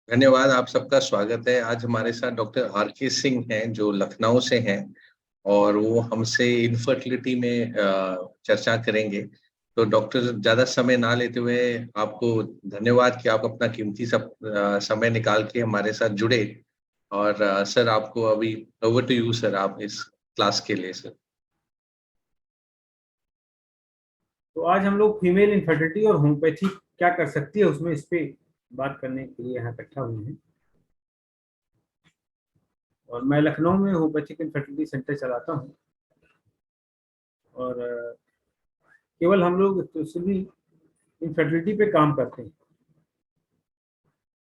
धन्यवाद। आप सबका स्वागत है। आज हमारे साथ डॉक्टर आर.के. सिंह हैं जो लखनऊ से हैं और वो हमसे इनफर्टिलिटी में चर्चा करेंगे। तो डॉक्टर, ज़्यादा समय ना लेते हुए आपको धन्यवाद कि आप अपना कीमती समय निकाल के हमारे साथ जुड़े। और सर, आपको अभी ओवर टू यू सर, आप इस क्लास के लिए सर। तो आज हम लोग फीमेल इनफर्टिलिटी और होम्योपैथी क्या कर सकती है उसमें इस पे बात करने के लिए यहाँ इकट्ठा हुए हैं। और मैं लखनऊ में होम्योपैथिक इनफर्टिलिटी सेंटर चलाता हूँ और केवल हम लोग एक्सक्लूसिवली इनफर्टिलिटी पे काम करते हैं।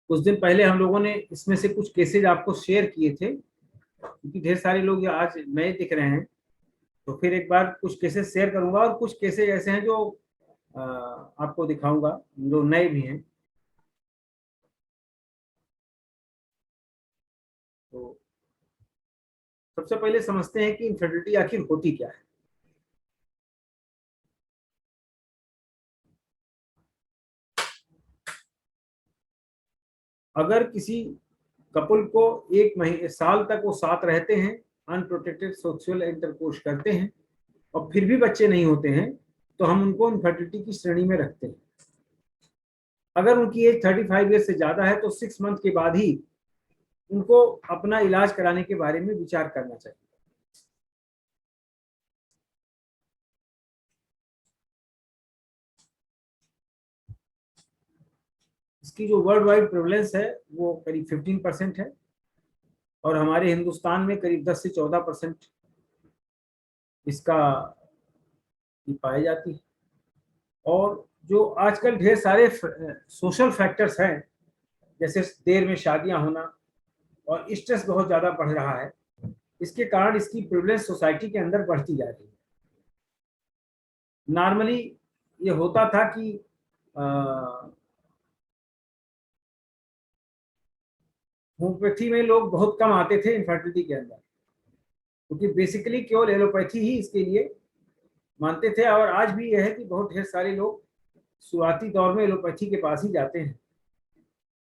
कुछ दिन पहले हम लोगों ने इसमें से कुछ केसेज आपको शेयर किए थे क्योंकि ढेर सारे लोग आज नए दिख रहे हैं, तो फिर एक बार कुछ केसेस शेयर करूंगा और कुछ केसेज ऐसे हैं जो आपको दिखाऊंगा जो नए भी हैं। तो सबसे पहले समझते हैं कि इनफर्टिलिटी आखिर होती क्या है। अगर किसी कपल को एक महीने साल तक वो साथ रहते हैं, अनप्रोटेक्टेड सेक्सुअल इंटरकोर्स करते हैं और फिर भी बच्चे नहीं होते हैं, तो हम उनको इनफर्टिलिटी की श्रेणी में रखते हैं। अगर उनकी एज 35 ईयर से ज्यादा है तो 6 मंथ के बाद ही उनको अपना इलाज कराने के बारे में विचार करना चाहिए। इसकी जो वर्ल्ड वाइड प्रेवलेंस है वो करीब 15% है और हमारे हिंदुस्तान में करीब 10 से 14% इसका पाई जाती है। और जो आजकल ढेर सारे सोशल फैक्टर्स हैं, जैसे देर में शादियां होना और स्ट्रेस बहुत ज्यादा बढ़ रहा है, इसके कारण इसकी प्रेवलेंस सोसाइटी के अंदर बढ़ती जा रही है। नॉर्मली ये होता था कि होम्योपैथी में लोग बहुत कम आते थे इनफर्टिलिटी के अंदर, क्योंकि बेसिकली केवल एलोपैथी ही इसके लिए मानते थे। और आज भी यह है कि बहुत ढेर सारे लोग शुरुआती दौर में एलोपैथी के पास ही जाते हैं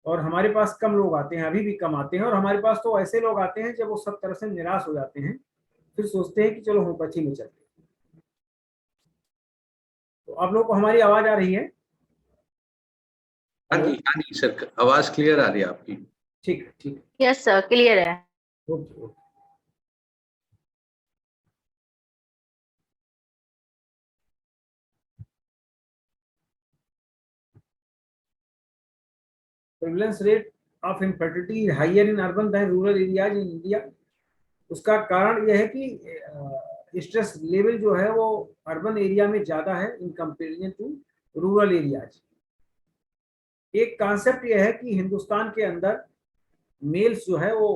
और हमारे पास कम लोग आते हैं, अभी भी कम आते हैं। और हमारे पास तो ऐसे लोग आते हैं जब वो सब तरह से निराश हो जाते हैं, फिर सोचते हैं कि चलो होम्योपैथी में चलते हैं। तो आप लोग को हमारी आवाज आ रही है? हाँ जी सर, आवाज क्लियर आ रही है आपकी। ठीक है, ठीक है। यस सर, क्लियर है। Okay okay. Prevalence rate of infertility higher in urban than rural areas in India. उसका कारण यह है कि स्ट्रेस लेवल जो है वो अर्बन एरिया में ज्यादा है in comparison to rural areas. एक कॉन्सेप्ट यह है कि हिंदुस्तान के अंदर मेल्स जो है वो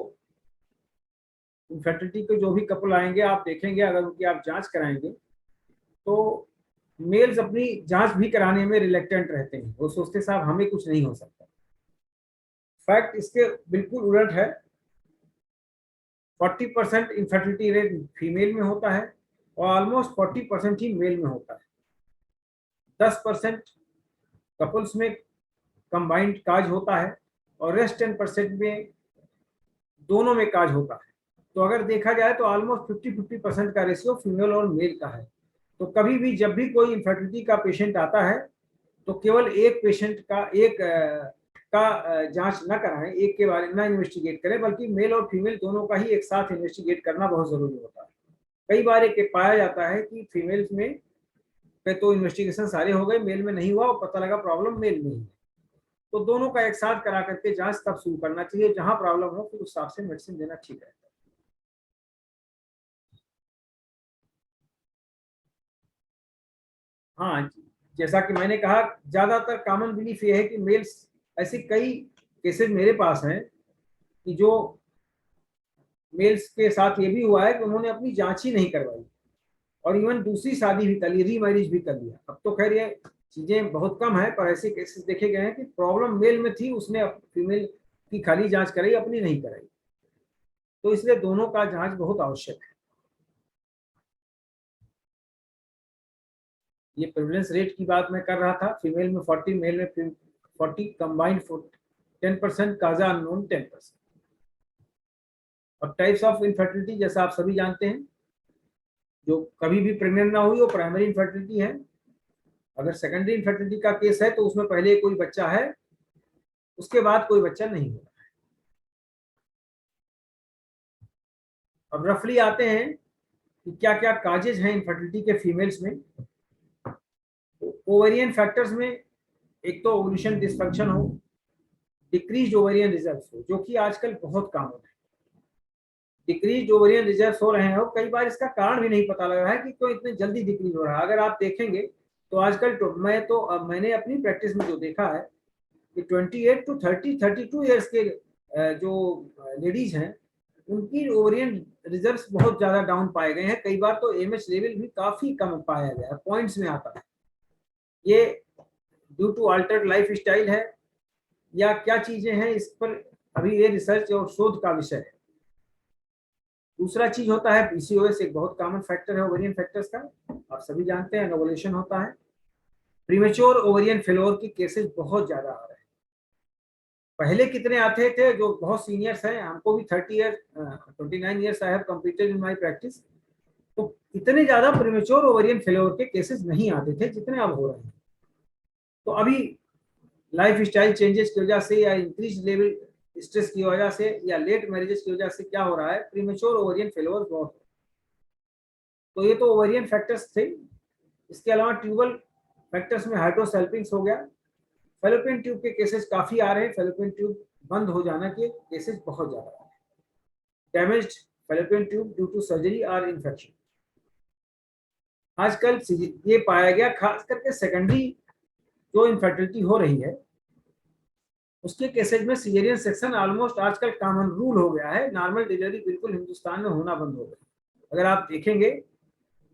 इनफर्टिलिटी के जो भी कपल आएंगे, आप देखेंगे अगर उनकी आप जांच कराएंगे तो मेल्स अपनी जांच भी कराने में रिलेक्टेंट रहते हैं। वो सोचते साहब हमें कुछ नहीं हो सकता। फैक्ट इसके बिल्कुल उलट है। 40% इनफर्टिलिटी रेट फीमेल में होता है और ऑलमोस्ट 40% ही मेल में होता है। 10% कपल्स में कंबाइंड काज होता है और रेस्ट 10% में दोनों में काज होता है। तो अगर देखा जाए तो ऑलमोस्ट 50-50% का रेशियो फीमेल और मेल का है। तो कभी भी जब भी कोई इनफर्टिलिटी का पेशेंट आता है तो केवल एक पेशेंट का जांच न कराएं, एक के बारे में ना इन्वेस्टिगेट करें, बल्कि मेल और फीमेल दोनों का ही एक साथ इन्वेस्टिगेट करना बहुत जरूरी होता है। कई बार एक पाया जाता है कि फीमेल्स में पे तो इन्वेस्टिगेशन सारे हो गए, मेल में नहीं हुआ और पता लगा प्रॉब्लम मेल में ही है। तो दोनों का एक साथ करा करके जांच तब शुरू करना चाहिए। जहां प्रॉब्लम हो फिर उस हिसाब से मेडिसिन देना ठीक है। हाँ, जैसा कि मैंने कहा, ज्यादातर कॉमन बिलीफ ये है कि मेल्स, ऐसे कई केसेस मेरे पास हैं कि जो मेल्स के साथ ये भी हुआ है कि उन्होंने अपनी जांच ही नहीं करवाई और इवन दूसरी शादी भी कर ली, रीमैरिज भी कर लिया। अब तो खैर ये चीजें बहुत कम है, पर ऐसे केसेस देखे गए हैं कि प्रॉब्लम मेल में थी, उसने फीमेल की खाली जांच कराई, अपनी नहीं कराई। तो इसलिए दोनों का जांच बहुत आवश्यक है। ये प्रेवलेंस रेट की बात मैं कर रहा था, फीमेल में 40, मेल में 40 कंबाइंड 10%, काजा अननोन 10%। अब टाइप्स ऑफ इनफर्टिलिटी जैसा आप सभी जानते हैं, जो कभी भी प्रेग्नेंट ना हुई वो प्राइमरी इनफर्टिलिटी है। अगर सेकेंडरी इनफर्टिलिटी का केस है तो उसमें पहले कोई बच्चा है, उसके बाद कोई बच्चा नहीं हुआ। अब रफली आते हैं कि क्या क्या काजेज हैं इनफर्टिलिटी के फीमेल्स में। ओवेरियन फैक्टर्स में एक तो ओव्यूलेशन डिसफंक्शन हो, डिक्रीज ओवेरियन रिजर्व्स हो, जो कि आजकल बहुत कॉमन है। डिक्रीज ओवेरियन रिजर्व्स हो रहे हैं और कई बार इसका कारण भी नहीं पता लग रहा है कि क्यों इतने जल्दी डिक्रीज हो रहा है। अगर आप देखेंगे तो आजकल मैंने अपनी प्रैक्टिस में जो देखा है कि 28 टू 32 ईयर्स के जो लेडीज हैं उनकी ओवेरियन रिजर्व्स बहुत ज्यादा डाउन पाए गए हैं। कई बार तो एमएच लेवल भी काफी कम पाया गया है, पॉइंट्स में आता है। ये due to altered lifestyle है या क्या चीजें हैं, इस पर अभी ये रिसर्च और शोध का विषय है। दूसरा चीज होता है पीसीओएस, एक बहुत कॉमन फैक्टर है ओवेरियन फैक्टर्स का, आप सभी जानते हैं। ओवुलेशन होता है। प्रीमेच्योर ओवेरियन फेलोर की केसेस बहुत ज्यादा आ रहे हैं। पहले कितने आते थे, जो बहुत सीनियर्स हैं, हमको भी 29 years I have completed in my practice, तो इतने ज्यादा प्रीमेच्योर ओवेरियन फेलोर के केसेस नहीं आते थे जितने अब हो रहे हैं। तो अभी लाइफ स्टाइल चेंजेस की वजह से या इंक्रीज लेवल स्ट्रेस की वजह से या लेट मैरिजेस की वजह से क्या हो रहा है, प्रीमेच्योर ओवेरियन फेलोर बहुत। तो ये तो ओवेरियन फैक्टर्स थे। इसके अलावा ट्यूबल फैक्टर्स में हाइड्रोसेल्पिंग्स हो गया। फेलोपियन ट्यूब के केसेस काफी आ रहे हैं। फेलोपियन ट्यूब बंद हो जाना के केसेस बहुत ज्यादा आ रहे हैं। Damaged fallopian tube due to surgery और इन्फेक्शन। आजकल ये पाया गया, खास करके सेकेंडरी जो इनफर्टिलिटी हो रही है उसके केसेज में सिजेरियन सेक्शन ऑलमोस्ट आजकल कॉमन रूल हो गया है। नॉर्मल डिलीवरी बिल्कुल हिंदुस्तान में होना बंद हो गया। अगर आप देखेंगे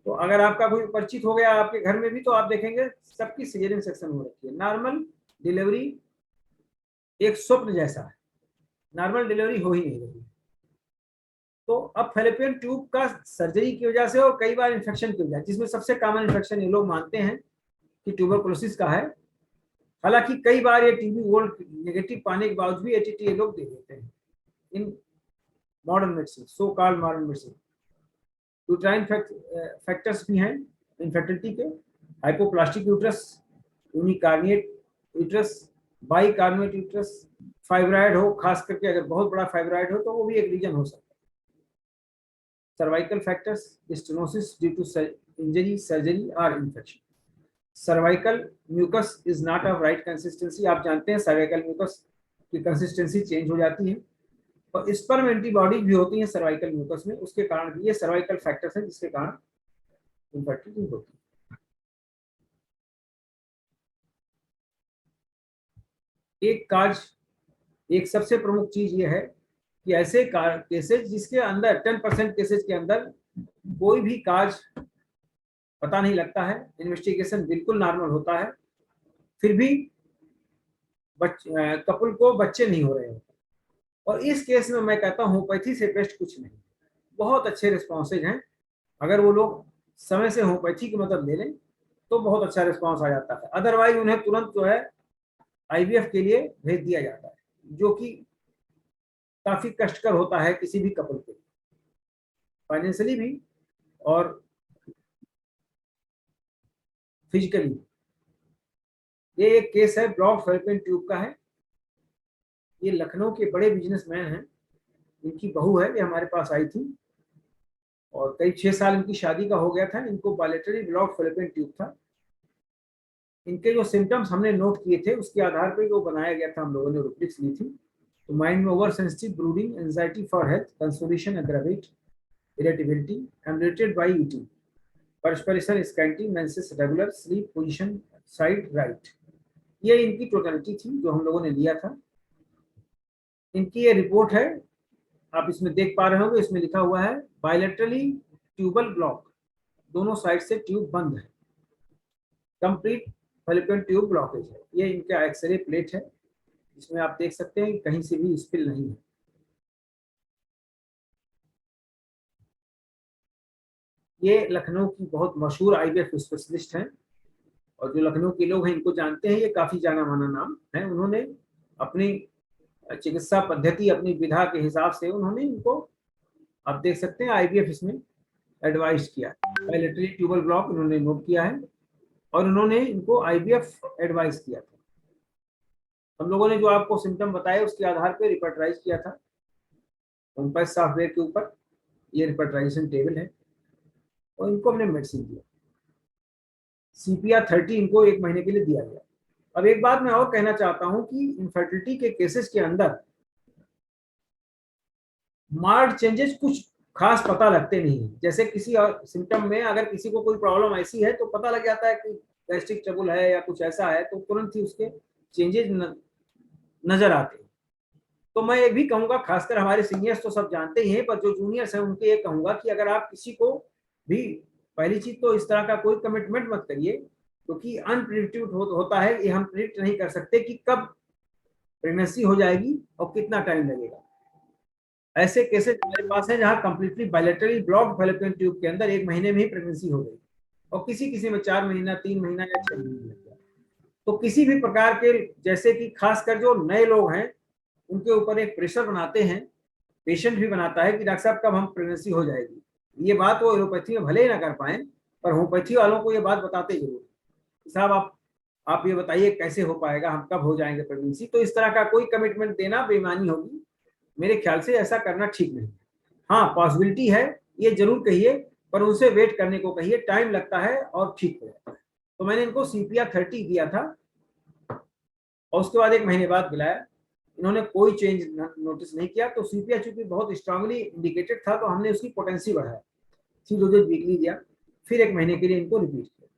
तो अगर आपका कोई परिचित हो गया आपके घर में भी, तो आप देखेंगे सबकी सिजेरियन सेक्शन हो रखी है। नॉर्मल डिलीवरी एक स्वप्न जैसा है, नॉर्मल डिलीवरी हो ही नहीं रही। तो अब फेलोपियन ट्यूब का सर्जरी की वजह से और कई बार इन्फेक्शन की वजह, जिसमें सबसे कॉमन इन्फेक्शन ये लोग मानते हैं कि ट्यूबरकुलोसिस का है। हालांकि कई बार ये टीबी वोल्ट नेगेटिव पाने के बावजूद भी एटीटी ये लोग दे देते हैं in modern medicine, so called modern medicine. Uterine factors भी हैं इनफर्टिलिटी के। Hypoplastic uterus, unicornuate uterus, bicornuate uterus, fibroid हो, खास करके अगर बहुत बड़ा फाइब्राइड हो तो वो भी एक रीजन हो सकता है। Cervical factors, stenosis due to injury, surgery और infection. Cervical mucus is not of right consistency. आप जानते हैं सर्वाइकल म्यूकस की कंसिस्टेंसी चेंज हो जाती है और इस पर एंटीबॉडी भी होती है सर्वाइकल म्यूकस में, उसके कारण भी ये सर्वाइकल फैक्टर्स हैं जिसके कारण इनफर्टिलिटी होती है। एक सबसे प्रमुख चीज ये है कि ऐसे केसेज जिसके अंदर 10% केसेज के अंदर कोई भी काज पता नहीं लगता है, इन्वेस्टिगेशन बिल्कुल नॉर्मल होता है, फिर भी कपल को बच्चे नहीं हो रहे हैं। और इस केस में मैं कहता हूँ होम्योपैथी से बेस्ट कुछ नहीं। बहुत अच्छे रिस्पॉन्सेज हैं। अगर वो लोग समय से होम्योपैथी की मदद ले लें तो बहुत अच्छा रिस्पॉन्स आ जाता है। अदरवाइज उन्हें तुरंत जो है आईवीएफ के लिए भेज दिया जाता है, जो कि काफी कष्टकर होता है किसी भी कपल के लिए, फाइनेंशियली भी और फिजिकली। ये एक केस है ब्लॉक फेलोपियन ट्यूब का है। ये लखनऊ के बड़े बिजनेसमैन हैं, इनकी बहू है, ये हमारे पास आई थी और करीब 6 साल इनकी शादी का हो गया था। इनको बायलेटरली ब्लॉक फेलोपियन ट्यूब था। इनके जो सिम्टम्स हमने नोट किए थे उसके आधार पर वो बनाया गया था, हम लोगों ने रुब्रिक्स ली थी। तो माइंड में over sensitive, brooding, anxiety for health, consolation, aggravate, irritability, ameliorated by eating, perspiration scanty, menses regular, sleep position side right. ये इनकी टोटलिटी थी जो हम लोगों ने लिया था। इनकी ये रिपोर्ट है, आप इसमें देख पा रहे होंगे, इसमें लिखा हुआ है बायलेटरली ट्यूबल ब्लॉक, दोनों साइड से ट्यूब बंद है, कंप्लीट फेलोपियन ट्यूब ब्लॉकेज है। ये इनका एक्सरे प्लेट है जिसमें आप देख सकते हैं कहीं से भी स्पिल नहीं है। ये लखनऊ की बहुत मशहूर आईवीएफ स्पेशलिस्ट हैं और जो लखनऊ के लोग हैं इनको जानते हैं, ये काफी जाना माना नाम है। उन्होंने अपनी चिकित्सा पद्धति अपनी विधा के हिसाब से उन्होंने इनको, आप देख सकते हैं, आईवीएफ इसमें एडवाइस किया। बायलेटरली ट्यूबल ब्लॉक इन्होंने नोट किया है और उन्होंने इनको आईवीएफ एडवाइस किया था। हम लोगों ने जो आपको सिम्टम बताए उसके आधार पर रिपर्टराइज किया था कॉम्पैस सॉफ्टवेयर के ऊपर। ये रिपर्टराइजेशन टेबल है और इनको हमने मेडिसिन दिया। CPR-30 इनको 1 महीने के लिए दिया गया। अब एक बात मैं और कहना चाहता हूं कि इनफर्टिलिटी के केसेस के अंदर मार्ड चेंजेस कुछ खास पता लगते नहीं है। जैसे किसी और सिम्टम में अगर किसी को कोई प्रॉब्लम ऐसी है तो पता लग जाता है कि गैस्ट्रिक ट्रबल है या कुछ ऐसा है, तो तुरंत ही उसके चेंजेस नजर आते हैं। तो मैं ये भी कहूंगा, खासकर हमारे सीनियर्स तो सब जानते ही हैं, पर जो जूनियर्स हैं उनके ये कहूंगा कि अगर आप किसी को भी, पहली चीज तो इस तरह का कोई कमिटमेंट मत करिए, क्योंकि अनप्रिडिक्टेड होता है। ये हम प्रिडिक्ट नहीं कर सकते कि कब प्रेगनेंसी हो जाएगी और कितना टाइम लगेगा। ऐसे केसेस हमारे पास है जहां completely bilaterally blocked fallopian tube के अंदर 1 महीने में ही प्रेगनेंसी हो गई और किसी किसी में 4 महीना, 3 महीना या 6 महीने लग गया। तो किसी भी प्रकार के, जैसे कि खासकर जो नए लोग हैं उनके ऊपर एक प्रेशर बनाते हैं, पेशेंट भी बनाता है कि डॉक्टर साहब कब हम प्रेगनेंसी हो जाएगी। ये बात वो एलोपैथी में भले ही ना कर पाए, पर होम्योपैथी वालों को ये बात बताते जरूर साहब आप ये बताइए कैसे हो पाएगा, हम कब हो जाएंगे प्रेगनेंसी। तो इस तरह का कोई कमिटमेंट देना बेईमानी होगी, मेरे ख्याल से ऐसा करना ठीक नहीं। हाँ, पॉसिबिलिटी है, ये जरूर कहिए, पर उनसे वेट करने को कहिए, टाइम लगता है और ठीक हो जाता है। तो मैंने इनको CPR-30 दिया था और उसके बाद 1 महीने बाद बुलाया, इन्होंने कोई चेंज नोटिस नहीं किया। तो CPR चूंकि बहुत स्ट्रांगली इंडिकेटेड था तो हमने उसकी पोटेंसी बढ़ाया, 3 डोजेज वीकली दिया, फिर 1 महीने के लिए इनको रिपीट किया।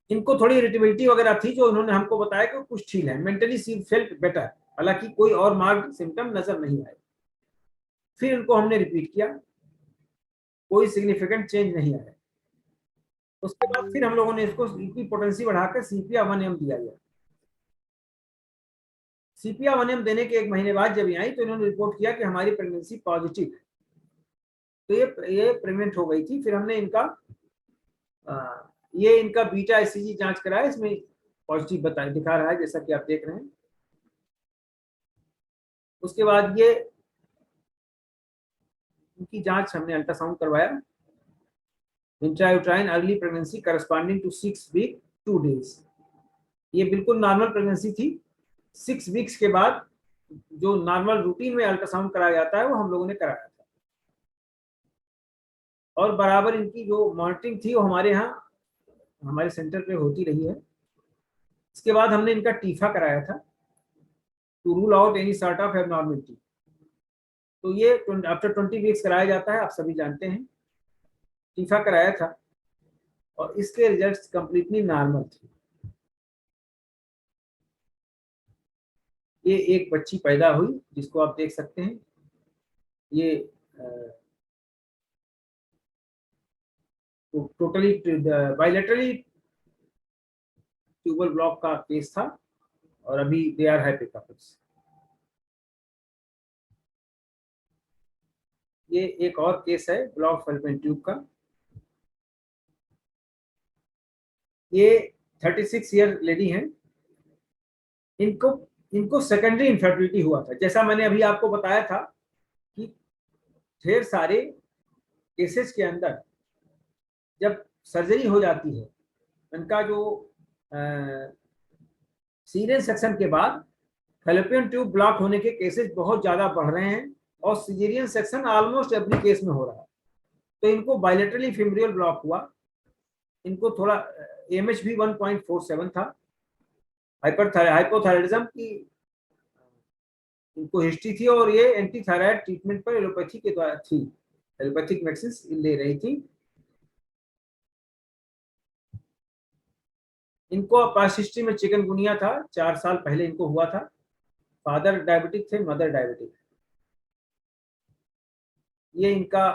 इनको थोड़ी इरिटेबिलिटी वगैरह थी जो उन्होंने हमको बताया कि कुछ ठीक है, मेंटली सी फेल्ट बेटर, हालांकि कोई और मार्क्ड सिम्टम नजर नहीं आए। फिर इनको हमने रिपीट किया, कोई सिग्निफिकेंट चेंज नहीं आया। उसके बाद फिर हम लोगों ने इसको इनकी पोटेंसी बढ़ाकर CPR-1M दिया गया। CPR-1M देने के 1 महीने बाद जब ये आई तो इन्होंने रिपोर्ट किया कि हमारी प्रेगनेंसी पॉजिटिव है। तो ये प्रेग्नेंट हो गई थी। फिर हमने इनका ये इनका बीटा ICG जांच कराया, इसमें पॉजिटिव दिखा रहा है जैसा कि आप देख रहे हैं। उसके बाद ये इनकी जांच हमने अल्ट्रासाउंड करवाया, intrauterine early pregnancy corresponding to 6 week 2 days. ये बिल्कुल नॉर्मल प्रेगनेंसी थी। 6 वीक्स के बाद जो नॉर्मल रूटीन में अल्ट्रासाउंड कराया जाता है वो हम लोगों ने कराया था। और बराबर इनकी जो मॉनिटरिंग थी वो हमारे यहाँ हमारे सेंटर पे होती रही है। इसके बाद हमने इनका टीफा कराया था, to rule out any sort of abnormality. तो ये आफ्टर 20 वीक्स कराया जाता है, आप सभी जानते हैं। टीफा कराया था और इसके रिजल्ट्स कंप्लीटली नॉर्मल थे। ये एक बच्ची पैदा हुई जिसको आप देख सकते हैं। ये टोटली बायलेटरली ट्यूबल ब्लॉक का केस था और अभी दे आर हैप्पी कपल्स। ये एक और केस है ब्लॉक फैलोपियन ट्यूब का। ये 36 ईयर लेडी हैं। इनको इनको सेकेंडरी इनफर्टिलिटी हुआ था। जैसा मैंने अभी आपको बताया था कि ढेर सारे केसेस के अंदर जब सर्जरी हो जाती है, इनका जो सीरियन सेक्शन के बाद फैलोपियन ट्यूब ब्लॉक होने के केसेस बहुत ज्यादा बढ़ रहे हैं और caesarean section almost every case में हो रहा है। तो इनको बायलेटरली फिमरियल ब्लॉक हुआ। इनको थोड़ा AMH भी 1.47 था। हाइपोथायराइडिज्म की इनको हिस्ट्री थी और ये एंटी थायराइड ट्रीटमेंट पर एलोपैथी के द्वारा थी, एलोपैथिक मेडिसिन ले रही थी। इनको पास्ट हिस्ट्री में चिकनगुनिया था, 4 साल पहले इनको हुआ था। फादर डायबिटिक थे, मदर डायबिटिक। ये इनका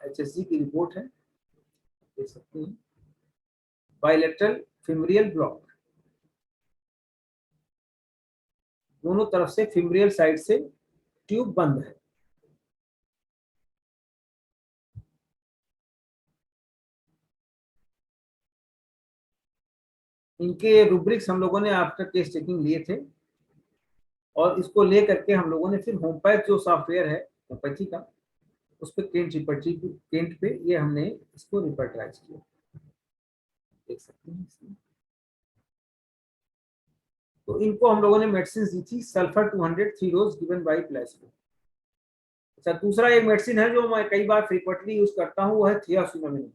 HSG की रिपोर्ट है, देख सकते हैं। बायलेटरल फिमरियल ब्लॉक, दोनों तरफ से फिमरियल साइड से ट्यूब बंद है। इनके रूब्रिक्स हम लोगों ने आफ्टर केस टेकिंग लिए थे, और इसको ले करके हम लोगों ने फिर होमपैथ जो सॉफ्टवेयर है होम्योपैथी का, उस पर केंट पे ये हमने इसको रिपर्टराइज किया, देख सकते हैं इसमें। तो इनको हम लोगों ने मेडिसिन दी थी, sulphur 200 3 dose given by placebo. अच्छा, दूसरा एक मेडिसिन है जो मैं कई बार फ्रीक्वेंटली यूज करता हूँ, वो है थियासिनामिन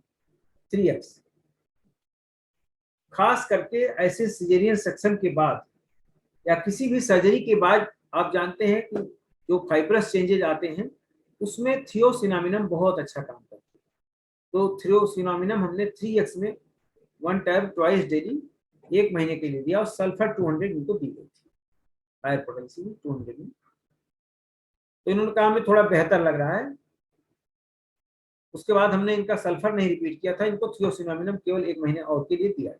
3x। खास करके ऐसे सिजेरियन सेक्शन के बाद या किसी भी सर्जरी के बाद आप जानते हैं कि जो फाइब्रस चेंजेज आते हैं उसमें थियोसिनामिनम बहुत अच्छा काम करता है। तो थियोसिनामिनम हमने 3x में 1 टाइम ट्वाइस डेली 1 महीने के लिए दिया, और सल्फर 200 इनको दी गई थी, हायर पोटेंसी में 200 में। तो इन्होंने कहा हमें थोड़ा बेहतर लग रहा है। उसके बाद हमने इनका सल्फर नहीं रिपीट किया था, इनको थियोसिनामिनम केवल 1 महीने और के लिए दिया।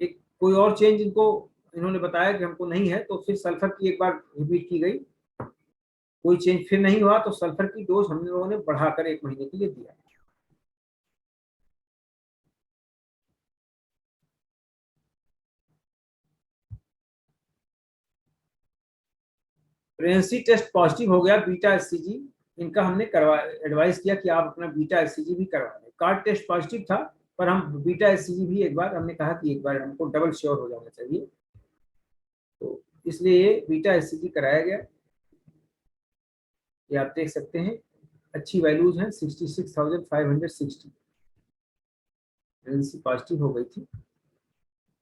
एक कोई और चेंज इनको इन्होंने बताया कि हमको नहीं है, तो फिर सल्फर की एक बार रिपीट की गई, कोई चेंज फिर नहीं हुआ, तो सल्फर की डोज हम लोगों ने बढ़ाकर 1 महीने के लिए दिया। प्रेगनेंसी टेस्ट पॉजिटिव हो गया, बीटा एचसीजी इनका हमने करवा एडवाइस किया कि आप अपना बीटा एचसीजी भी करवा लें। कार्ड टेस्ट पॉजिटिव था, पर हम बीटा एचसीजी भी एक बार हमने कहा कि एक बार हमको डबल श्योर हो जाना चाहिए, तो इसलिए ये बीटा एचसीजी कराया गया। ये आप देख सकते हैं अच्छी वैल्यूज हैं, 66,560 प्रेगनेंसी पॉजिटिव हो गई थी।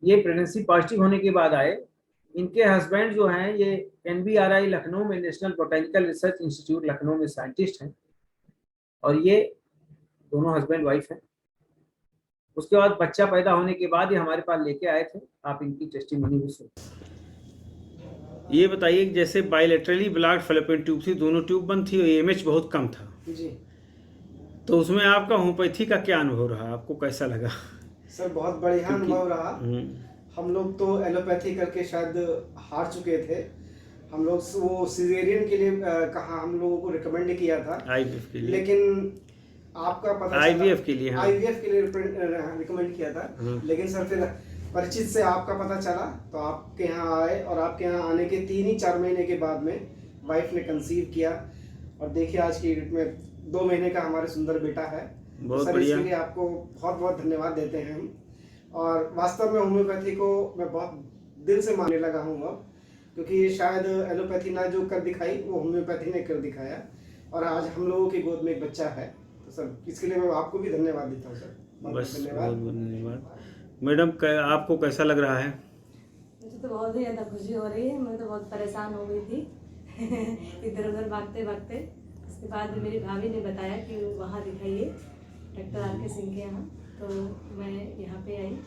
ये प्रेगनेंसी पॉजिटिव होने के बाद आए, इनके हस्बैंड जो हैं ये NBRI लखनऊ में, national botanical research institute Lucknow में साइंटिस्ट हैं, और ये दोनों हस्बैंड वाइफ हैं। उसके बाद बच्चा पैदा होने के बाद ये हमारे पास लेके आए थे, आप इनकी टेस्टिमोनी भी सुन। ये बताइए कि जैसे बायलैटरली ब्लॉक्ड फैलोपियन ट्यूब थी, दोनों ट्यूब बंद थी और AMH बहुत कम था, जी तो उसमें आपका होम्योपैथी का क्या अनुभव रहा, आपको कैसा लगा? सर, बहुत बढ़िया अनुभव रहा। हम्म, हम लोग तो एलोपैथी करके शायद हार चुके थे। हम लोग वो सिजेरियन के लिए कहा, हम लोगों को रिकमेंड किया था IVF के लिए, लेकिन आपका पता IVF के लिए, हाँ। IVF के लिए रिकमेंड किया था, लेकिन सर फिर परिचित से आपका पता चला तो आपके यहाँ आए, और आपके यहाँ आने के 3-4 महीने के बाद में वाइफ ने कंसीव किया, और देखिए आज की डेट में 2 महीने का हमारे सुंदर बेटा है। बहुत सर बढ़िया। इसके लिए आपको बहुत बहुत धन्यवाद देते हैं हम। और वास्तव में होम्योपैथी को मैं बहुत दिल से मानने लगा हूँ अब, क्योंकि शायद एलोपैथी ना जो कर दिखाई वो होम्योपैथी ने कर दिखाया, और आज हम लोगों की गोद में एक बच्चा है। तो सर इसके लिए मैं आपको भी धन्यवाद देता हूँ सर। बस धन्यवाद। बहुत बहुत धन्यवाद। मैडम आपको कैसा लग रहा है? मुझे तो बहुत ही ज़्यादा खुशी हो रही है। मैं तो बहुत परेशान हो गई थी इधर उधर भागते भागते। उसके बाद मेरी भाभी ने बताया कि वहाँ दिखाइए डॉक्टर RK सिंह के यहाँ, तो मैं यहाँ पे आई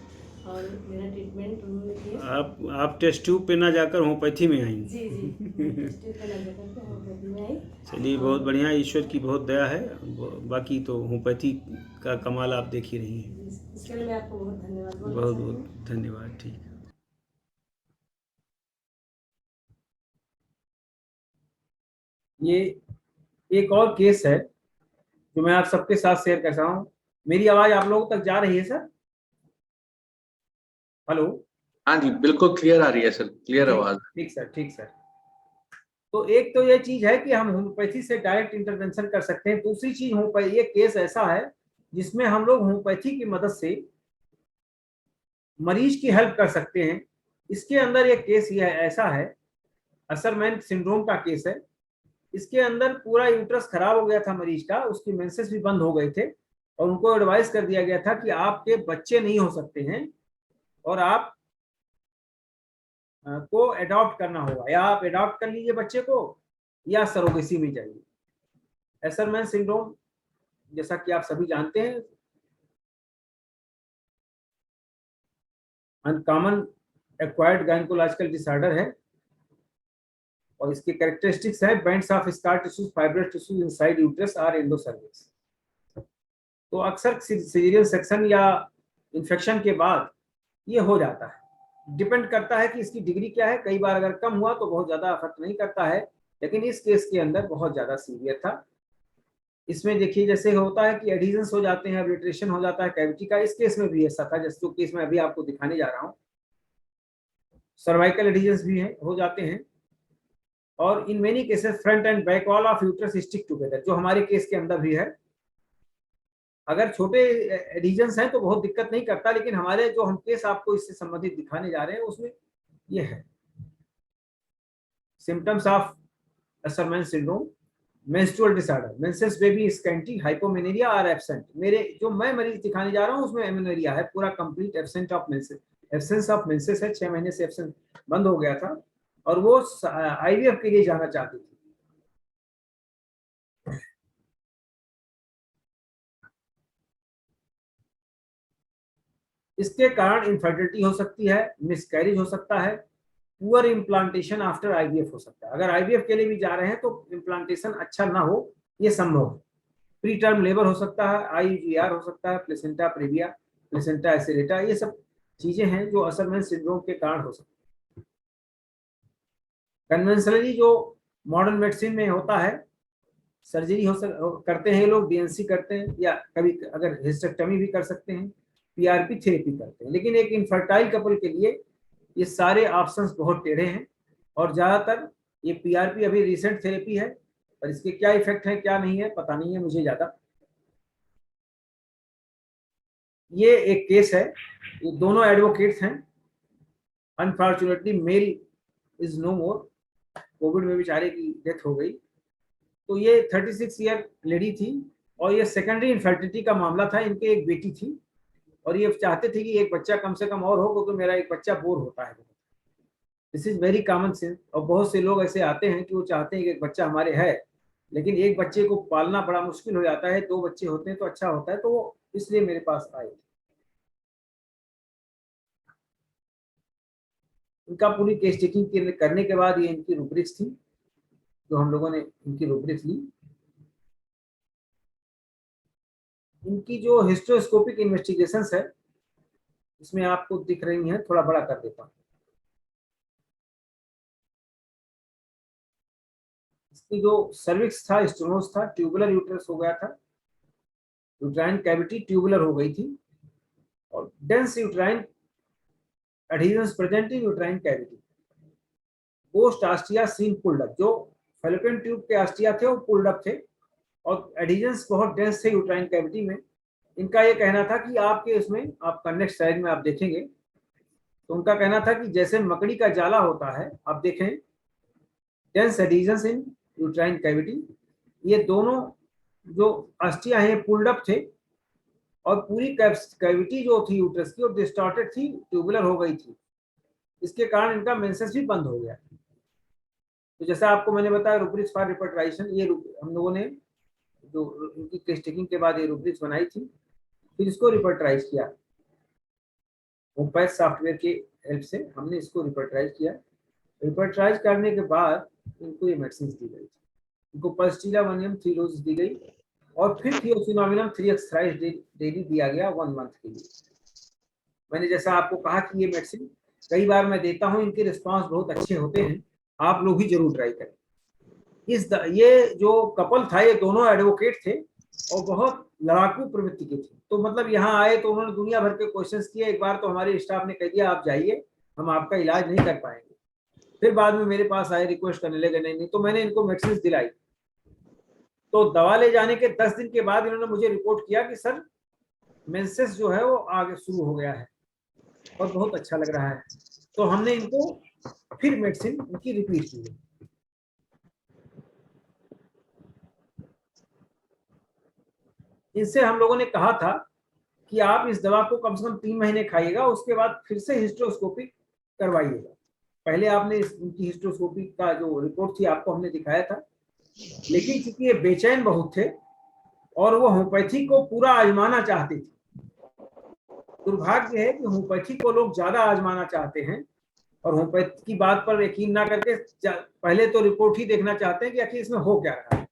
और मेरा ट्रीटमेंट उन्होंने किया। आप टेस्ट ट्यूब पे ना जाकर होम्योपैथी में आई? जी टेस्ट ट्यूब पे लग जाकर के होम्योपैथी में आई। चलिए, बहुत बढ़िया, ईश्वर की बहुत दया है। बाकी तो होम्योपैथी का कमाल आप देख ही रही हैं। इसके लिए मैं आपको बहुत धन्यवाद बोलना बहुत चाहती हूँ। बहुत धन्यवाद। ठीक है। ये एक और केस है जो मैं आप सबके साथ शेयर कर रहा हूँ। मेरी आवाज आप लोगों तक जा रही है सर? हेलो? हाँ जी, बिल्कुल क्लियर आ रही है सर, क्लियर आवाज। ठीक सर, ठीक सर। तो एक तो ये चीज है कि हम होम्योपैथी से डायरेक्ट इंटरवेंशन कर सकते हैं। दूसरी चीज, ये केस ऐसा है जिसमें हम लोग होम्योपैथी की मदद से मरीज की हेल्प कर सकते हैं। इसके अंदर एक केस ये ऐसा है, असरमैन सिंड्रोम का केस है। इसके अंदर पूरा यूट्रस खराब हो गया था मरीज का, उसकी मेंसेस भी बंद हो गए थे, और उनको एडवाइस कर दिया गया था कि आपके बच्चे नहीं हो सकते हैं और आप को अडॉप्ट करना होगा, या आप अडॉप्ट कर लीजिए बच्चे को या सरोगेसी में जाइए। एसरमैन सिंड्रोम जैसा कि आप सभी जानते हैं अनकॉमन एक्वायर्ड गायनेकोलॉजिकल डिसऑर्डर है, और इसके कैरेक्टरिस्टिक्स है bands of scar tissues, fibrous tissues inside uterus or endocervix. तो अक्सर सिजेरियन सेक्शन या इन्फेक्शन के बाद ये हो जाता है। डिपेंड करता है कि इसकी डिग्री क्या है। कई बार अगर कम हुआ तो बहुत ज्यादा इफेक्ट नहीं करता है, लेकिन इस केस के अंदर बहुत ज्यादा सीवियर था। इसमें देखिए जैसे होता है कि एडिशंस हो जाते हैं, अब्लिटरेशन हो जाता है कैविटी का, इस केस में भी ऐसा था जैसे जो केस में अभी आपको दिखाने जा रहा हूँ। सर्वाइकल एडिशंस भी है, हो जाते हैं, और in many cases front end back wall of uterus stick together, जो हमारे केस के अंदर भी है। अगर छोटे एडिशंस हैं तो बहुत दिक्कत नहीं करता, लेकिन हमारे जो हम केस आपको इससे संबंधित दिखाने जा रहे हैं उसमें ये है symptoms of Asherman syndrome, menstrual disorder, menses very scanty, hypomenorrhea और एब्सेंट। मेरे जो मैं मरीज दिखाने जा रहा हूँ उसमें एमेनोरिया है, पूरा complete absent of menses, absence of menses है, 6 महीने से एब्सेंट बंद हो गया था और वो आईवीएफ के लिए जाना चाहती थी। इसके कारण इनफर्टिलिटी हो सकती है, मिसकैरेज हो सकता है, पुअर इम्प्लांटेशन आफ्टर आईवीएफ हो सकता है। अगर आईवीएफ के लिए भी जा रहे हैं तो इम्प्लांटेशन अच्छा ना हो, ये संभव है। प्री टर्म लेबर हो सकता है, आईवीआर हो सकता है, प्लेसेंटा प्रेविया, प्लेसेंटा एसेरेटा, ये सब चीजें हैं जो असरमैन सिंड्रोम के कारण हो सकती है। कन्वेंशनली जो मॉडर्न मेडिसिन में होता है, सर्जरी करते हैं लोग, डीएनसी करते हैं, या कभी अगर हिस्टेक्टमी भी कर सकते हैं, पीआरपी थेरेपी करते हैं। लेकिन एक इनफर्टाइल कपल के लिए ये सारे ऑप्शंस बहुत टेढ़े हैं, और ज्यादातर ये पीआरपी अभी रिसेंट थेरेपी है, और इसके क्या इफेक्ट है क्या नहीं है पता नहीं है मुझे ज्यादा। ये एक केस है, ये दोनों एडवोकेट्स हैं। Unfortunately male is no more, Covid में बेचारे की डेथ हो गई। तो ये 36 ईयर लेडी थी, और ये सेकेंडरी इनफर्टिलिटी का मामला था। इनके एक बेटी थी, और ये चाहते थे कि एक बच्चा कम से कम और हो, क्योंकि मेरा एक बच्चा बोर होता है। This is very common sense, और बहुत से लोग ऐसे आते हैं कि वो चाहते हैं कि एक बच्चा हमारे है, लेकिन एक बच्चे को पालना बड़ा मुश्किल हो जाता है, 2 बच्चे होते हैं तो अच्छा होता है, तो वो इसलिए मेरे पास आए। इनका पूरी केस टेकिंग करने के बाद ये इनकी रूब्रिक्स थी, जो हम लोगों ने इनकी रूब्रिक्स ली। इनकी जो हिस्टोस्कोपिक इन्वेस्टिगेशंस है इसमें आपको दिख रही हैं, थोड़ा बड़ा कर देता हूँ। इसकी जो सर्विक्स था स्टेनोस था, ट्यूबुलर यूट्रस हो गया था, यूट्राइन कैविटी ट्यूबुलर हो गई थी, और dense uterine adhesions present in uterine cavity. Post ostia seen pulled up, जो फैलोपियन ट्यूब के आस्टिया थे वो पुल्ड अप थे, और एडहेजन्स बहुत डेंस थे यूट्राइन कैविटी में। इनका ये कहना था कि आपके इसमें, आपका नेक्स्ट स्लाइड में आप देखेंगे तो उनका कहना था कि जैसे मकड़ी का जाला होता है, आप देखें डेंस एडहेजन्स इन यूट्राइन कैविटी, ये दोनों जो अस्टिया हैं पुल्ड अप थे, और पूरी कैविटी जो थी यूट्रस की वो डिस्टॉर्टेड थी, ट्यूबुलर हो गई थी। इसके कारण इनका मेंसेस भी बंद हो गया। तो जैसा आपको मैंने बताया रूब्रिक्स फॉर रिपर्टराइजेशन, ये हम लोगों ने जो इनकी केस टेकिंग के बाद ये रूब्रिक्स बनाई थी, फिर इसको रिपर्टराइज किया होमपैथ सॉफ्टवेयर के हेल्प से, हमने इसको रिपर्टराइज किया। रिपर्टराइज करने के बाद इनको ये मेडिसिन दी गई, इनको पल्स्टिलावनियम 3 डोज दी गई, और फिर थियोसिनोमिनम 3x थ्राइस डेली दिया गया 1 मंथ के लिए। मैंने जैसा आपको कहा कि ये मेडिसिन कई बार मैं देता हूँ, इनके रिस्पांस बहुत अच्छे होते हैं, आप लोग भी जरूर ट्राई करें। ये जो कपल था ये दोनों एडवोकेट थे और बहुत लड़ाकू प्रवृत्ति के थे। तो मतलब यहाँ आए तो उन्होंने दुनिया भर के क्वेश्चंस किए। एक बार तो हमारे स्टाफ ने कह दिया आप जाइए, हम आपका इलाज नहीं कर पाएंगे। फिर बाद में मेरे पास आए, रिक्वेस्ट करने लगे, नहीं तो मैंने इनको मेडिसिन दिलाई। तो दवा ले जाने के 10 दिन के बाद इन्होंने मुझे रिपोर्ट किया कि सर मेंसेस जो है वो आगे शुरू हो गया है और बहुत अच्छा लग रहा है। तो हमने इनको फिर मेडिसिन इनकी रिपीट की। इनसे हम लोगों ने कहा था कि आप इस दवा को कम से कम 3 महीने खाइएगा, उसके बाद फिर से हिस्टोस्कोपी करवाइएगा। पहले आपने इनकी हिस्टोस्कोपी का जो रिपोर्ट थी आपको हमने दिखाया था, लेकिन चूंकि ये बेचैन बहुत थे और वो होम्योपैथी को पूरा आजमाना चाहते थे। दुर्भाग्य है कि होम्योपैथी को लोग ज्यादा आजमाना चाहते हैं और होम्योपैथी की बात पर यकीन ना करके पहले तो रिपोर्ट ही देखना चाहते हैं कि आखिर इसमें हो क्या रहा है।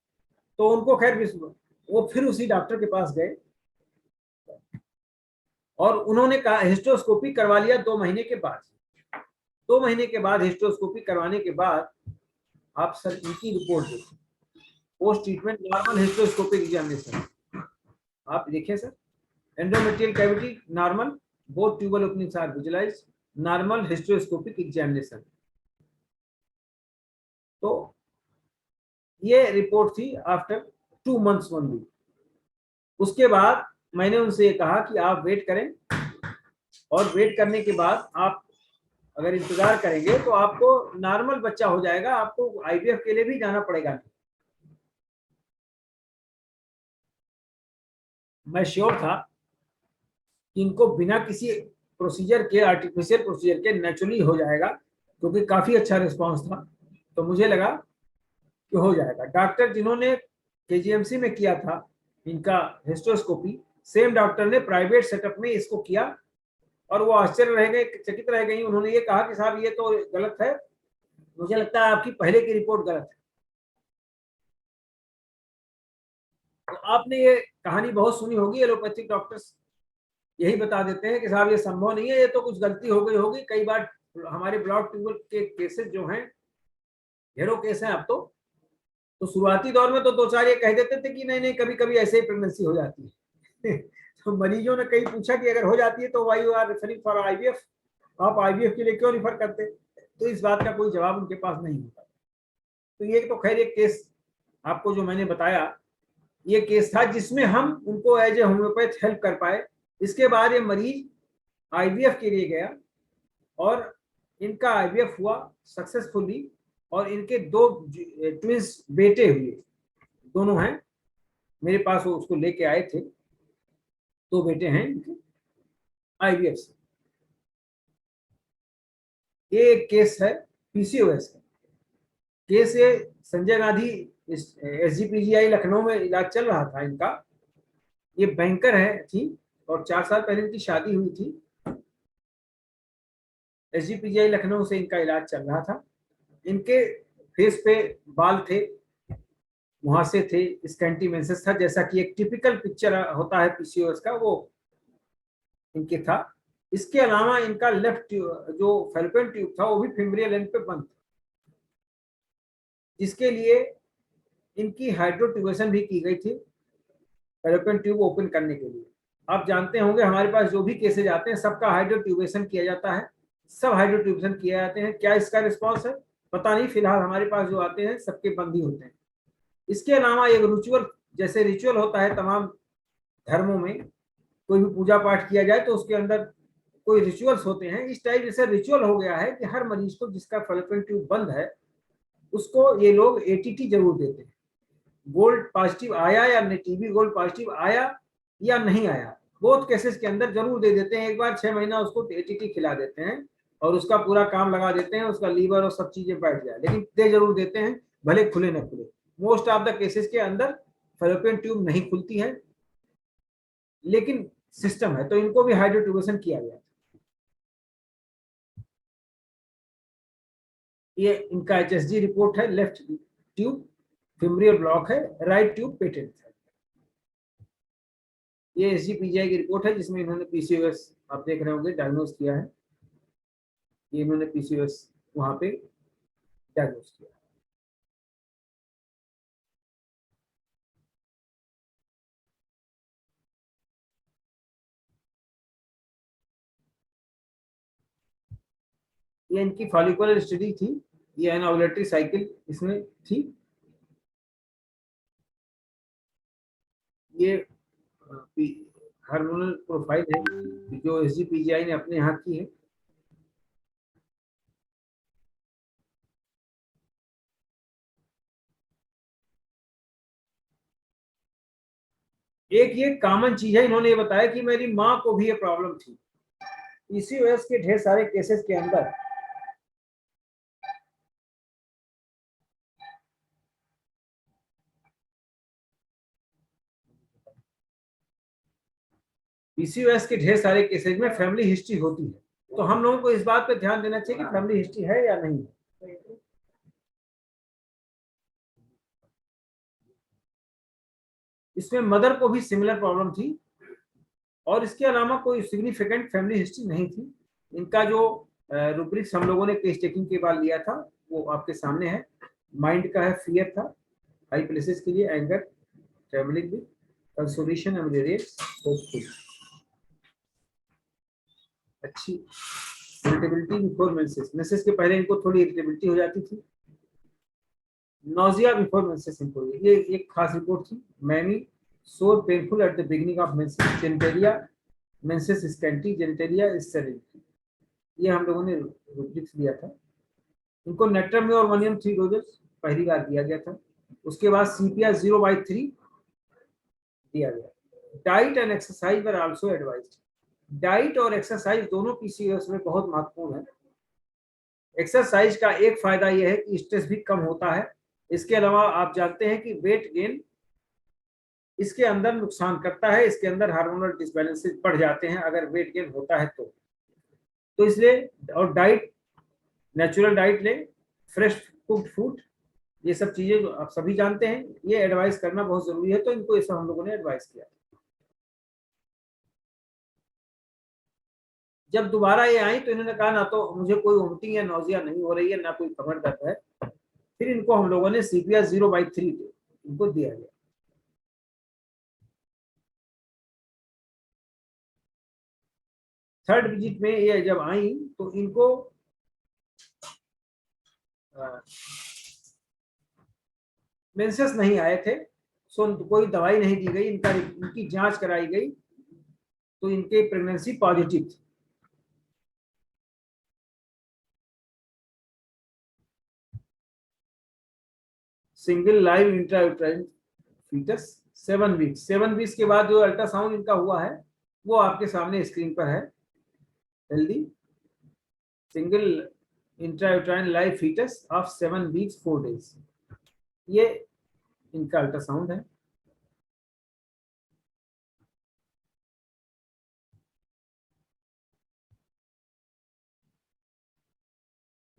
तो उनको खैर वो फिर उसी डॉक्टर के पास गए और उन्होंने कहा हिस्टोस्कोपी करवा लिया 2 महीने के बाद। 2 महीने के बाद हिस्टोस्कोपी करवाने के बाद आप सर इनकी रिपोर्ट देखिए। Post treatment normal hysteroscopic examination. आप देखिए sir, endometrial cavity normal, both tubal openings are visualized, normal hysteroscopic examination. तो ये रिपोर्ट थी आफ्टर 2 months ओनली। उसके बाद मैंने उनसे ये कहा कि आप वेट करें, और वेट करने के बाद आप अगर इंतजार करेंगे तो आपको नॉर्मल बच्चा हो जाएगा, आपको आईवीएफ के लिए भी जाना पड़ेगा नहीं। मैं श्योर था कि इनको बिना किसी प्रोसीजर के, आर्टिफिशियल प्रोसीजर के नेचुरली हो जाएगा, क्योंकि काफी अच्छा रिस्पांस था। तो मुझे लगा कि हो जाएगा। डॉक्टर जिन्होंने केजीएमसी में किया था इनका हिस्टोस्कोपी, सेम डॉक्टर ने प्राइवेट सेटअप में इसको किया, और वो आश्चर्य रह गए, चकित रह गई। उन्होंने ये कहा कि साहब ये तो गलत है, मुझे लगता है आपकी पहले की रिपोर्ट गलत है। तो आपने ये कहानी बहुत सुनी होगी, एलोपैथिक डॉक्टर्स यही बता देते हैं कि साहब ये संभव नहीं है, ये तो कुछ गलती हो गई होगी। कई बार हमारे ब्लॉक ट्यूबल के केसेस जो हैं, ढेरों केस हैं अब तो शुरुआती दौर में तो 2-4 ये कह देते थे कि नहीं नहीं कभी कभी ऐसे ही प्रेगनेंसी हो जाती है। तो मरीजों ने कई पूछा कि अगर हो जाती है तो why you are referring for IVF, आप आईवीएफ के लिए क्यों रिफर करते? तो इस बात का कोई जवाब उनके पास नहीं होता। तो ये तो खैर एक केस आपको जो मैंने बताया, ये केस था जिसमें हम उनको एज ए होम्योपैथ हेल्प कर पाए। इसके बाद ये मरीज आईवीएफ के लिए गया और इनका आईवीएफ हुआ सक्सेसफुली, और इनके 2 ट्विंस बेटे हुए, दोनों हैं मेरे पास, वो उसको लेके आए थे। 2 बेटे हैं इनके आईवीएफ से। ये एक केस है पीसीओएस का केस। ये संजय गांधी एसजीपीजीआई लखनऊ में इलाज चल रहा था इनका। ये बैंकर है थी, और 4 साल पहले इनकी शादी हुई थी। एसजीपीजीआई लखनऊ से इनका इलाज चल रहा था। इनके फेस पे बाल थे, मुहासे थे, स्कैंटीमेंसेस था, जैसा कि एक टिपिकल पिक्चर होता है पीसीओएस का, वो इनके था। इसके अलावा इनका लेफ्ट जो फैलोपियन ट्यूब था वो भी फिम्ब्रियल एंड पे बंद था, जिसके लिए इनकी हाइड्रोट्यूबेशन भी की गई थी फैलोपियन ट्यूब ओपन करने के लिए। आप जानते होंगे हमारे पास जो भी केसेज आते हैं सबका हाइड्रोट्यूबेशन किया जाता है, सब हाइड्रोट्यूबेशन किए जाते हैं। क्या इसका रिस्पॉन्स है पता नहीं, फिलहाल हमारे पास जो आते हैं सबके बंद ही होते हैं। इसके अलावा एक रिचुअल, जैसे रिचुअल होता है तमाम धर्मों में, कोई भी पूजा पाठ किया जाए तो उसके अंदर कोई रिचुअल्स होते हैं, इस टाइप जैसे रिचुअल हो गया है कि हर मरीज को जिसका फैलोपियन ट्यूब बंद है उसको ये लोग एटीटी जरूर देते हैं। गोल्ड पॉजिटिव आया या टीबी गोल्ड पॉजिटिव आया या नहीं आया, बोथ केसेस के अंदर जरूर दे देते हैं। एक बार 6 महीना उसको एटीटी खिला देते हैं और उसका पूरा काम लगा देते हैं, उसका लीवर और सब चीजें बैठ जाए, लेकिन दे जरूर देते हैं, भले खुले न खुले। मोस्ट ऑफ द केसेस के अंदर फैलोपियन ट्यूब नहीं खुलती है, लेकिन सिस्टम है, तो इनको भी हाइड्रोट्यूबेशन किया गया। ये इनका एचएसजी रिपोर्ट है। लेफ्ट ट्यूब फिम्ब्रियल ब्लॉक है, राइट ट्यूब पेटेंट है। ये एसजीपीजीआई की रिपोर्ट है जिसमें इन्होंने पीसीओएस, आप देख रहे होंगे, डायग्नोज किया है। ये इन्होंने पीसीओएस वहां पे डायग्नोज किया। ये इनकी फॉलिकुलर स्टडी थी, ये एनओवुलेटरी साइकिल इसमें थी। ये हार्मोनल प्रोफाइल है जो एसजीपीजीआई ने अपने यहाँ की है। एक ये कॉमन चीज है, इन्होंने ये बताया कि मेरी माँ को भी ये प्रॉब्लम थी। पीसीओएस के ढेर सारे केसेस के अंदर पीसीओएस के ढेर सारे केसेज में फैमिली हिस्ट्री होती है, तो हम लोगों को इस बात पे ध्यान देना चाहिए कि फैमिली हिस्ट्री है या नहीं है। इसमें मदर को भी सिमिलर प्रॉब्लम थी, और इसके अलावा कोई सिग्निफिकेंट फैमिली हिस्ट्री नहीं थी। इनका जो रूब्रिक्स हम लोगों ने केस टेकिंग के बाद लिया था वो आपके सामने है। माइंड का है, फियर था, हाई प्लेसेस के लिए anger, travelling with consolation, ameliorates, hopeful. अच्छी इरिटेबिलिटी बिफोर मेंसेस, मेंसेस के पहले इनको थोड़ी इरिटेबिलिटी हो जाती थी। नॉजिया बिफोर मेंसेस इनको, ये एक खास रिपोर्ट थी। Many sore painful at the beginning of menses, genitalia menses scanty, genitalia sterile, ये हम लोगों ने रुब्रिक्स दिया था। इनको नेट्रम में और वनियम 3 डोजेस पहली बार दिया गया था। उसके बाद CPR 0/3 दिया गया। Diet and exercise were also advised. Diet और एक्सरसाइज दोनों PCOS में बहुत महत्वपूर्ण है। एक्सरसाइज का एक फायदा यह है कि स्ट्रेस भी कम होता है। इसके अलावा आप जानते हैं कि वेट गेन इसके अंदर नुकसान करता है, इसके अंदर हार्मोनल डिसबैलेंसेस बढ़ जाते हैं अगर वेट गेन होता है तो इसलिए, और डाइट, नेचुरल डाइट लें, फ्रेश कुक्ड फूड, ये सब चीजें जो आप सभी जानते हैं, ये एडवाइस करना बहुत जरूरी है, तो इनको ये सब हम लोगों ने एडवाइस किया। जब दोबारा ये आई तो इन्होंने कहा ना तो मुझे कोई वोमिटिंग या नौजिया नहीं हो रही है, ना कोई कमर दर्द है। फिर इनको हम लोगों ने CPR 0/3 इनको दिया गया। थर्ड विजिट में ये जब आई तो इनको मेंसेस नहीं आए थे, सो कोई दवाई नहीं दी गई, इनकी जांच कराई गई तो इनके प्रेगनेंसी पॉजिटिव थी। Single live intrauterine foetus 7 weeks, 7 weeks के बाद जो अल्ट्रासाउंड इनका हुआ है वो आपके सामने स्क्रीन पर है। Healthy single intrauterine live foetus of 7 weeks 4 days, ये इनका अल्ट्रासाउंड है।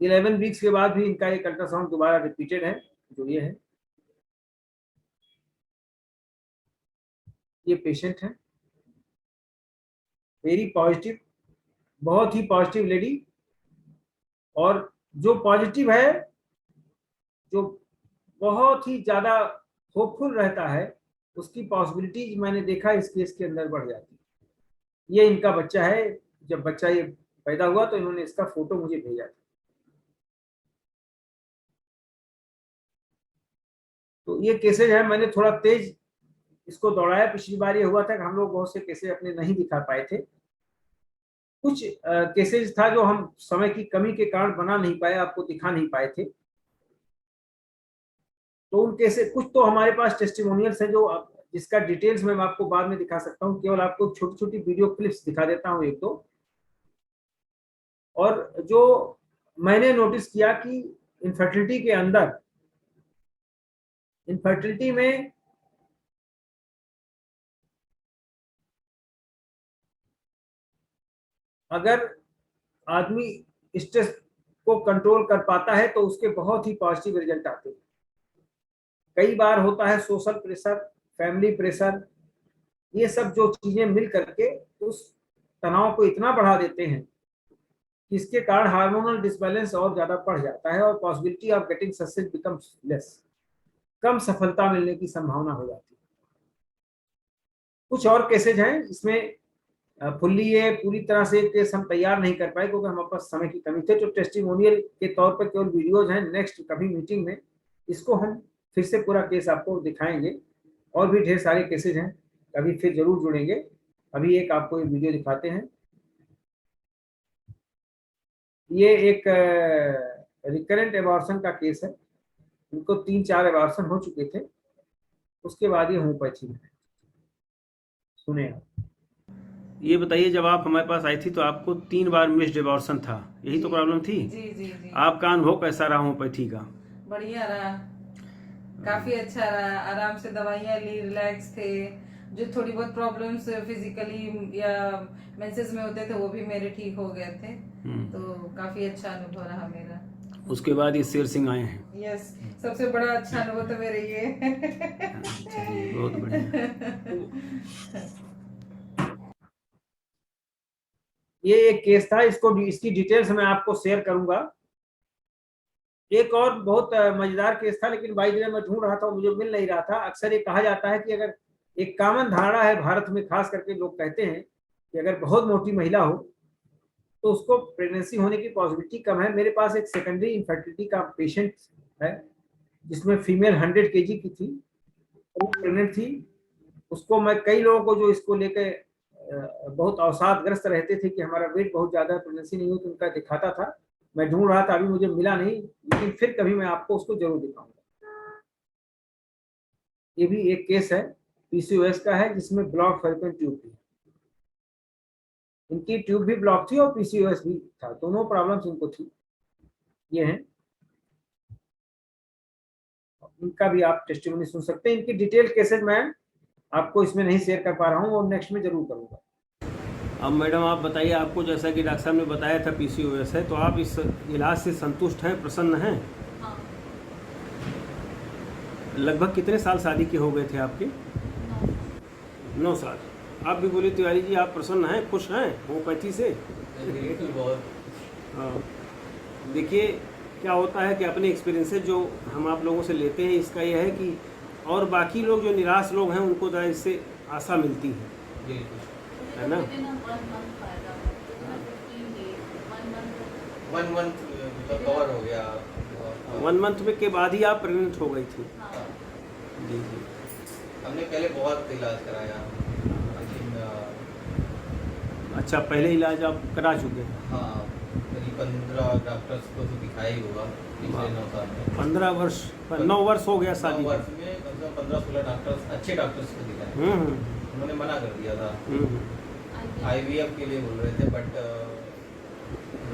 इलेवन वीक्स के बाद भी इनका एक अल्ट्रासाउंड दोबारा रिपीटेड है, जो ये है। ये पेशेंट है, वेरी पॉजिटिव, बहुत ही पॉजिटिव लेडी, और जो पॉजिटिव है, जो बहुत ही ज्यादा होपफुल रहता है, उसकी पॉसिबिलिटीज मैंने देखा इस केस के अंदर बढ़ जाती है। ये इनका बच्चा है, जब बच्चा ये पैदा हुआ तो इन्होंने इसका फोटो मुझे भेजा था। तो ये केसेज है, मैंने थोड़ा तेज इसको दौड़ाया। पिछली बार ये हुआ था कि हम लोग बहुत से केसेज अपने नहीं दिखा पाए थे। कुछ केसेज था जो हम समय की कमी के कारण बना नहीं पाए, आपको दिखा नहीं पाए थे। तो उन केसेज, कुछ तो हमारे पास टेस्टिमोनियल्स हैं जो जिसका डिटेल्स मैं आपको बाद में दिखा सकता हूँ, केवल आपको छोटी छोटी वीडियो क्लिप्स दिखा देता हूँ एक दो। और जो मैंने नोटिस किया कि इनफर्टिलिटी के अंदर, इनफर्टिलिटी में अगर आदमी स्ट्रेस को कंट्रोल कर पाता है तो उसके बहुत ही पॉजिटिव रिजल्ट आते हैं। कई बार होता है सोशल प्रेशर, फैमिली प्रेशर, ये सब जो चीजें मिल करके उस तनाव को इतना बढ़ा देते हैं कि इसके कारण हार्मोनल डिसबैलेंस और ज्यादा बढ़ जाता है और possibility of getting success becomes less, कम सफलता मिलने की संभावना हो जाती है। कुछ और केसेज हैं इसमें फुल्ली ये पूरी तरह से केस हम तैयार नहीं कर पाए क्योंकि हमारे पास समय की कमी थे, तो टेस्टिमोनियल के तौर पर केवल वीडियोज हैं। नेक्स्ट कभी मीटिंग में इसको हम फिर से पूरा केस आपको दिखाएंगे, और भी ढेर सारे केसेज हैं, कभी फिर जरूर जुड़ेंगे। अभी एक आपको एक वीडियो दिखाते हैं। ये एक रिकरेंट एबॉर्शन का केस है, इनको 3-4 एबॉर्शन हो चुके थे, उसके बाद ये होम्योपैथी में। सुने आप। ये बताइए, जब आप हमारे पास आई थी तो आपको 3 बार मिस्ड एबॉर्शन था, यही तो प्रॉब्लम थी? जी। आपका अनुभव कैसा रहा होम्योपैथी का? बढ़िया रहा, काफी अच्छा रहा। आराम से दवाइयाँ ली, रिलैक्स थे। जो थोड़ी बहुत प्रॉब्लम्स फिजिकली या मेंसेस में होते थे वो भी मेरे ठीक हो गए थे। तो काफी अच्छा अनुभव रहा मेरा। उसके बाद ये शेर सिंह आए हैं। यस, सबसे बड़ा अच्छा अनुभव तो मेरा ये। चलिए, बहुत बढ़िया। ये एक केस था, इसकी डिटेल्स मैं आपको शेयर करूंगा। एक और बहुत मजेदार केस था, लेकिन बाई द वे मैं ढूंढ रहा था, मुझे मिल नहीं रहा था। अक्सर ये कहा जाता है कि अगर एक कॉमन धारणा है भारत में, खास करके लोग कहते हैं कि अगर बहुत मोटी महिला हो तो उसको प्रेगनेंसी होने की पॉसिबिलिटी कम है। मेरे पास एक सेकेंडरी इनफर्टिलिटी का पेशेंट है जिसमें फीमेल 100 kg की थी, वो प्रेग्नेंट थी। उसको मैं कई लोगों को जो इसको लेकर बहुत अवसादग्रस्त रहते थे कि हमारा वेट बहुत ज्यादा, प्रेगनेंसी नहीं हुई, तो उनका दिखाता था। मैं ढूंढ रहा था, अभी मुझे मिला नहीं, लेकिन फिर कभी मैं आपको उसको जरूर दिखाऊंगा। ये भी एक केस है पीसीओएस का है, जिसमें ब्लॉक फैलोपियन ट्यूब थी। इनकी ट्यूब भी ब्लॉक थी और पीसीओएस भी था, दोनों प्रॉब्लम्स इनको थी। ये हैं, इनका भी आप टेस्टिमोनी सुन सकते हैं। इनकी डिटेल केसेस मैं आपको इसमें नहीं शेयर कर पा रहा हूँ, और नेक्स्ट में जरूर करूँगा। अब मैडम आप बताइए, आपको जैसा कि डॉक्टर साहब ने बताया था पीसीओएस है, तो आप इस इलाज से संतुष्ट हैं, प्रसन्न हैं? हाँ, लगभग कितने साल शादी के हो गए थे आपके? 9 साल। आप भी बोले तिवारी जी, आप प्रसन्न हैं, खुश हैं होम्योपैथी से? बहुत। हाँ, देखिए क्या होता है कि अपने एक्सपीरियंस से जो हम आप लोगों से लेते हैं, इसका यह है कि और बाकी लोग जो निराश लोग हैं उनको तो इससे आशा मिलती है, बिल्कुल। है ना? 1 मंथ मतलब कवर हो गया। 1 मंथ में के बाद ही आप प्रेग्नेंट हो गई थी? हाँ, जी जी। हमने पहले बहुत इलाज कराया, लेकिन अच्छा, पहले इलाज आप करा चुके हैं? हाँ, करीब 15 डॉक्टर्स को तो दिखाया ही होगा पिछले 9 साल में। 15 वर्ष, 9 वर्ष हो गया 9 शादी? वर्ष में कम से कम 15-16 डॉक्टर्स, अच्छे डॉक्टर्स को दिखाया। उन्होंने मना कर दिया था, IVF के लिए बोल रहे थे, बट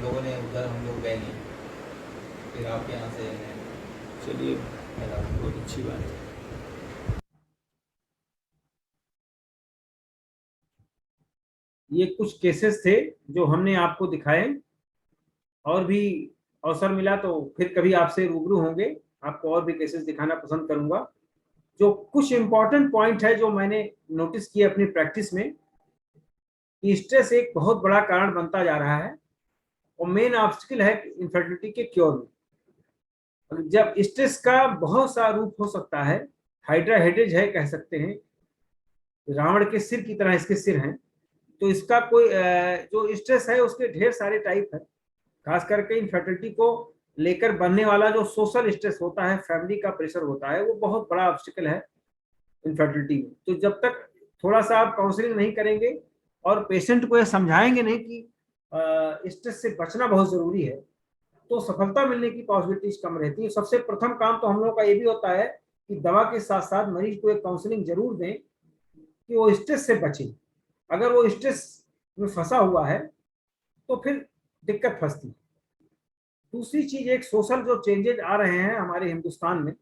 लोगों ने उधर हम लोग गए नहीं, फिर आपके यहाँ से चलिए, मिला। बहुत अच्छी बात है। ये कुछ केसेस थे जो हमने आपको दिखाए, और भी अवसर मिला तो फिर कभी आपसे रूबरू होंगे, आपको और भी केसेस दिखाना पसंद करूंगा। जो कुछ इंपॉर्टेंट पॉइंट है जो मैंने नोटिस किया अपनी प्रैक्टिस में, कि स्ट्रेस एक बहुत बड़ा कारण बनता जा रहा है और मेन ऑब्स्टिकल है इनफर्टिलिटी के क्योर में। जब स्ट्रेस का बहुत सा रूप हो सकता है, हाइड्रा हेडेज है कह सकते हैं, रावण के सिर की तरह इसके सिर हैं, तो इसका कोई जो स्ट्रेस है उसके ढेर सारे टाइप है। खास करके इनफर्टिलिटी को लेकर बनने वाला जो सोशल स्ट्रेस होता है, फैमिली का प्रेशर होता है, वो बहुत बड़ा ऑब्स्टिकल है इनफर्टिलिटी में। तो जब तक थोड़ा सा आप काउंसलिंग नहीं करेंगे और पेशेंट को ये समझाएंगे नहीं कि स्ट्रेस से बचना बहुत जरूरी है, तो सफलता मिलने की पॉसिबिलिटीज कम रहती है। सबसे प्रथम काम तो हम लोगों का ये भी होता है कि दवा के साथ साथ मरीज को एक काउंसलिंग जरूर दें कि वो स्ट्रेस से बचे। अगर वो स्ट्रेस में फंसा हुआ है तो फिर दिक्कत फंसती है। दूसरी चीज, एक सोशल जो चेंजेस आ रहे हैं हमारे हिंदुस्तान में,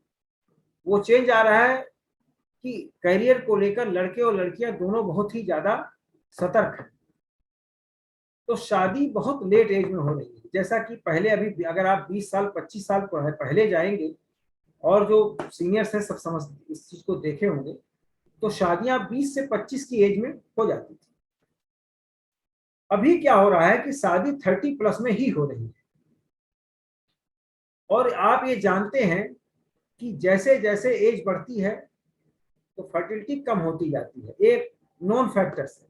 वो चेंज आ रहा है कि करियर को लेकर लड़के और लड़कियां दोनों बहुत ही ज्यादा सतर्क हैं। तो शादी बहुत लेट एज में हो रही है। जैसा कि पहले, अभी अगर आप 20 साल 25 साल पहले जाएंगे, और जो सीनियर्स हैं सब समझ इस चीज को देखे होंगे, तो शादियां 20 से 25 की एज में हो जाती थी। अभी क्या हो रहा है कि शादी 30 प्लस में ही हो रही है। और आप ये जानते हैं कि जैसे जैसे एज बढ़ती है तो फर्टिलिटी कम होती जाती है। एक नॉन फैक्टर्स है,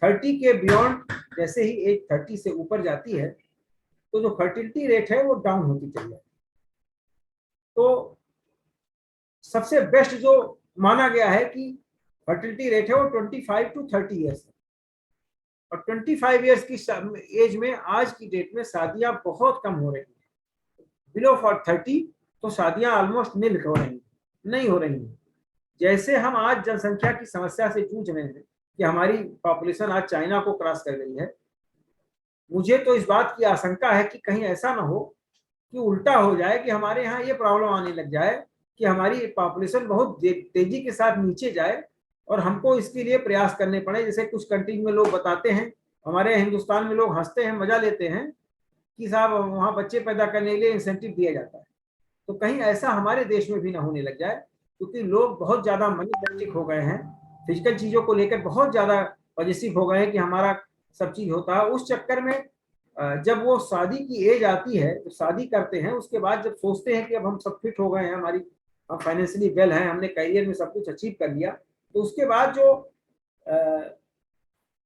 30 के बियॉन्ड जैसे ही एज 30 से ऊपर जाती है तो जो फर्टिलिटी रेट है वो डाउन होती चली जाती है। तो सबसे बेस्ट जो माना गया है कि फर्टिलिटी रेट है वो 25 to 30 ईयर्स है। और 25 ईयर्स की एज में आज की डेट में शादियां बहुत कम हो रही हैं। बिलो 30 तो शादियां ऑलमोस्ट निल हो रही हैं, नहीं हो रही हैं। जैसे हम आज जनसंख्या की समस्या से जूझ रहे हैं कि हमारी पॉपुलेशन आज चाइना को क्रॉस कर गई है, मुझे तो इस बात की आशंका है कि कहीं ऐसा ना हो कि उल्टा हो जाए, कि हमारे यहाँ ये प्रॉब्लम आने लग जाए कि हमारी पॉपुलेशन बहुत तेजी के साथ नीचे जाए और हमको इसके लिए प्रयास करने पड़े। जैसे कुछ कंट्रीज में लोग बताते हैं, हमारे हिंदुस्तान में लोग हंसते हैं, मजा लेते हैं कि साहब वहाँ बच्चे पैदा करने के लिए इंसेंटिव दिया जाता है। तो कहीं ऐसा हमारे देश में भी ना होने लग जाए, क्योंकि लोग बहुत ज्यादा मनीमेंटिक हो गए हैं, फिजिकल चीजों को लेकर बहुत ज्यादा पॉजिटिव हो गए हैं कि हमारा सब चीज होता है। उस चक्कर में जब वो शादी की एज आती है, तो शादी करते हैं, उसके बाद जब सोचते हैं कि अब हम सब फिट हो गए हैं, हम फाइनेंशियली वेल हैं, हमने करियर में सब कुछ अचीव कर लिया, तो उसके बाद जो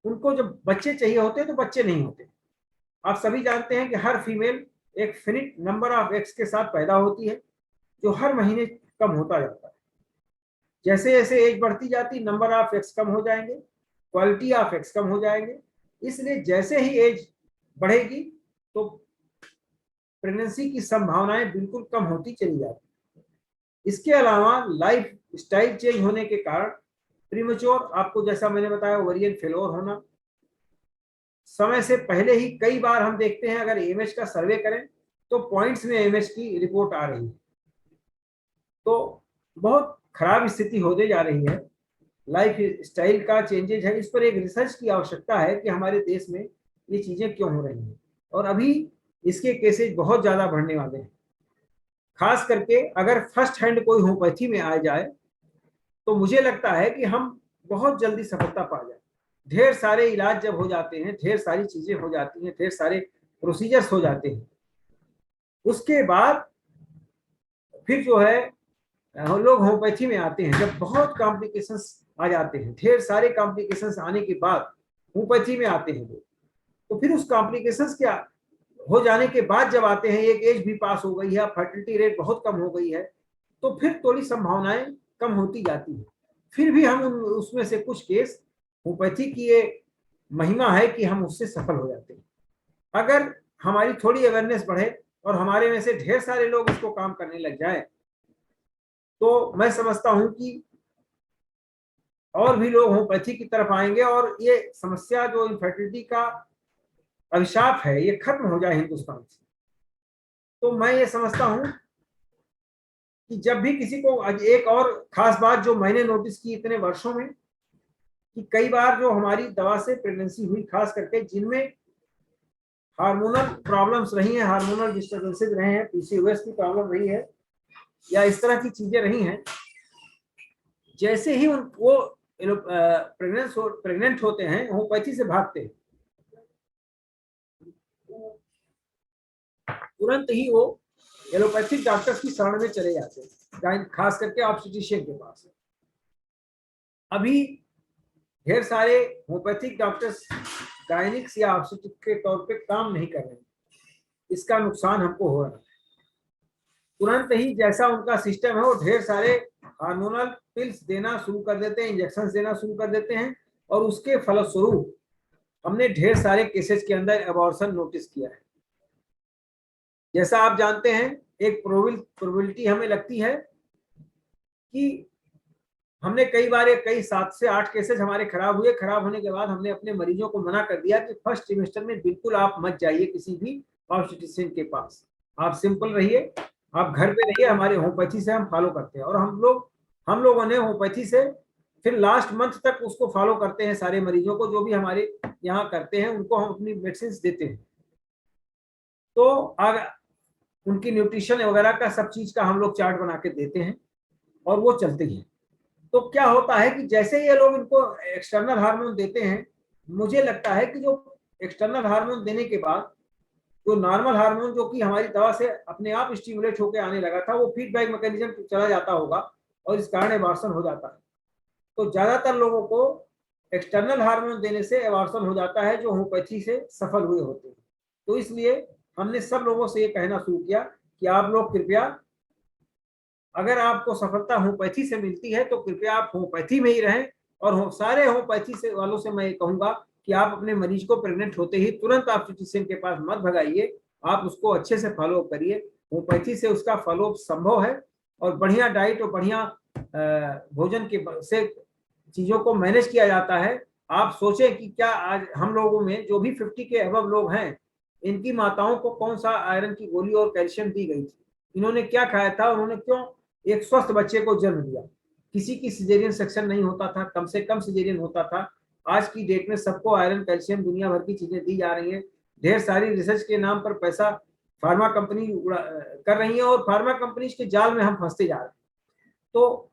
उनको जब बच्चे चाहिए होते हैं तो बच्चे नहीं होते। आप सभी जानते हैं कि हर फीमेल एक फिनिट नंबर ऑफ एग्स के साथ पैदा होती है, जो हर महीने कम होता जाता है। जैसे जैसे एज बढ़ती जाती, नंबर ऑफ एग्स कम हो जाएंगे, क्वालिटी ऑफ एग्स कम हो जाएंगे। इसलिए जैसे ही एज बढ़ेगी तो प्रेगनेंसी की संभावनाएं बिल्कुल कम होती चली जाती। इसके अलावा लाइफ स्टाइल चेंज होने के कारण प्रीमेच्योर, आपको जैसा मैंने बताया, ओवेरियन फेलोर होना, समय से पहले ही कई बार हम देखते हैं, अगर एएमएच का सर्वे करें तो पॉइंट्स में एएमएच की रिपोर्ट आ रही है। तो बहुत खराब स्थिति होने जा रही है, लाइफ स्टाइल का चेंजेज है। इस पर एक रिसर्च की आवश्यकता है कि हमारे देश में ये चीजें क्यों हो रही हैं, और अभी इसके केसेज बहुत ज्यादा बढ़ने वाले हैं। खास करके अगर फर्स्ट हैंड कोई होम्योपैथी में आ जाए तो मुझे लगता है कि हम बहुत जल्दी सफलता पा जाए। ढेर सारे इलाज जब हो जाते हैं, ढेर सारी चीजें हो जाती हैं, ढेर सारे प्रोसीजर्स हो जाते हैं, उसके बाद फिर जो है हम लोग होम्योपैथी में आते हैं, जब बहुत कॉम्प्लिकेशंस आ जाते हैं, ढेर सारे कॉम्प्लिकेशंस आने के बाद होम्योपैथी में आते हैं लोग, तो फिर उस कॉम्प्लिकेशंस क्या हो जाने के बाद जब आते हैं, एक एज भी पास हो गई है, फर्टिलिटी रेट बहुत कम हो गई है, तो फिर थोड़ी संभावनाएं कम होती जाती है। फिर भी हम उसमें से कुछ केस, होम्योपैथी की ये महिमा है कि हम उससे सफल हो जाते हैं। अगर हमारी थोड़ी अवेयरनेस बढ़े और हमारे में से ढेर सारे लोग इसको काम करने लग जाएं, तो मैं समझता हूं कि और भी लोग होम्योपैथी की तरफ आएंगे और ये समस्या जो इनफर्टिलिटी का अभिशाप है, ये खत्म हो जाए हिंदुस्तान से। तो मैं ये समझता हूं कि जब भी किसी को, एक और खास बात जो मैंने नोटिस की इतने वर्षों में, कि कई बार जो हमारी दवा से प्रेगनेंसी हुई, खास करके जिनमें हार्मोनल प्रॉब्लम्स रही हैं, हार्मोनल डिस्टर्बेंसेज रहे हैं, पीसीओएस की प्रॉब्लम रही है, या इस तरह की चीजें रही हैं, जैसे ही वो प्रेग्नेंट होते हैं, होम्योपैथी से भागते हैं, तुरंत ही वो एलोपैथिक डॉक्टर्स की शरण में चले जाते हैं, खास करके ऑब्स्टेट्रिशियन के पास। अभी ढेर सारे होम्योपैथिक डॉक्टर्स गायनिक्स या ऑब्स्टेट्रिक के तौर पे काम नहीं कर रहे हैं, इसका नुकसान हमको हो रहा है। तुरंत ही जैसा उनका सिस्टम है, वो ढेर सारे हार्मोनल पिल्स देना शुरू कर देते हैं, इंजेक्शन देना शुरू कर देते हैं, और उसके फलस्वरूप हमने ढेर सारे केसेस के अंदर अबॉर्शन नोटिस किया है। जैसा आप जानते हैं, एक प्रोबेबिलिटी हमें लगती है कि हमने कई बार, कई 7 से 8 केसेस हमारे खराब हुए। खराब होने के बाद हमने अपने मरीजों को मना कर दिया कि फर्स्ट ट्रिमेस्टर में बिल्कुल आप मत जाइए किसी भी ऑब्स्टेट्रिशियन के पास, आप सिंपल रहिए, आप घर पे रहिए, हमारे होम्योपैथी से हम फॉलो करते हैं। और हम लोगों ने होम्योपैथी से फिर लास्ट मंथ तक उसको फॉलो करते हैं। सारे मरीजों को जो भी हमारे यहाँ करते हैं, उनको हम अपनी मेडिसिन देते हैं, तो अगर उनकी न्यूट्रिशन वगैरह का सब चीज का हम लोग चार्ट बना के देते हैं, और वो चलते हैं। तो क्या होता है कि जैसे ये लोग इनको एक्सटर्नल हार्मोन देते हैं, मुझे लगता है कि जो एक्सटर्नल हार्मोन देने के बाद जो नॉर्मल हार्मोन, जो कि हमारी दवा से अपने आप स्टिमुलेट होकर आने लगा था, वो फीडबैक मैकेनिज्म चला जाता होगा, और इस कारण एबॉर्शन हो जाता है। तो ज्यादातर लोगों को एक्सटर्नल हार्मोन देने से एबॉर्शन हो जाता है, जो होम्योपैथी से सफल हुए होते हैं। तो इसलिए हमने सब लोगों से ये कहना शुरू किया कि आप लोग कृपया, अगर आपको सफलता होम्योपैथी से मिलती है तो कृपया आप होम्योपैथी में ही रहें। और सारे होम्योपैथी से वालों से मैं ये कहूंगा कि आप अपने मरीज को प्रेग्नेंट होते ही तुरंत ऑब्स्टेट्रिशियन के पास मत भगाइए, आप उसको अच्छे से फॉलो करिए। होम्योपैथी से उसका फॉलो संभव है, और बढ़िया डाइट और बढ़िया भोजन के से चीजों को मैनेज किया जाता है। आप सोचें कि क्या आज हम लोगों में जो भी 50 के अबव लोग हैं, इनकी माताओं को कौन सा आयरन की गोली और कैल्शियम दी गई थी, इन्होंने क्या खाया था, उन्होंने क्यों एक स्वस्थ बच्चे को जन्म दिया। किसी की सिजेरियन सेक्शन नहीं होता था, कम से कम सिजेरियन होता था। आज की डेट में सबको आयरन कैल्शियम दुनिया भर की चीजें दी जा रही हैं। ढेर सारी रिसर्च के नाम पर पैसा फार्मा कंपनी कर रही है, और फार्मा कंपनी के जाल में हम फंसते जा रहे हैं। तो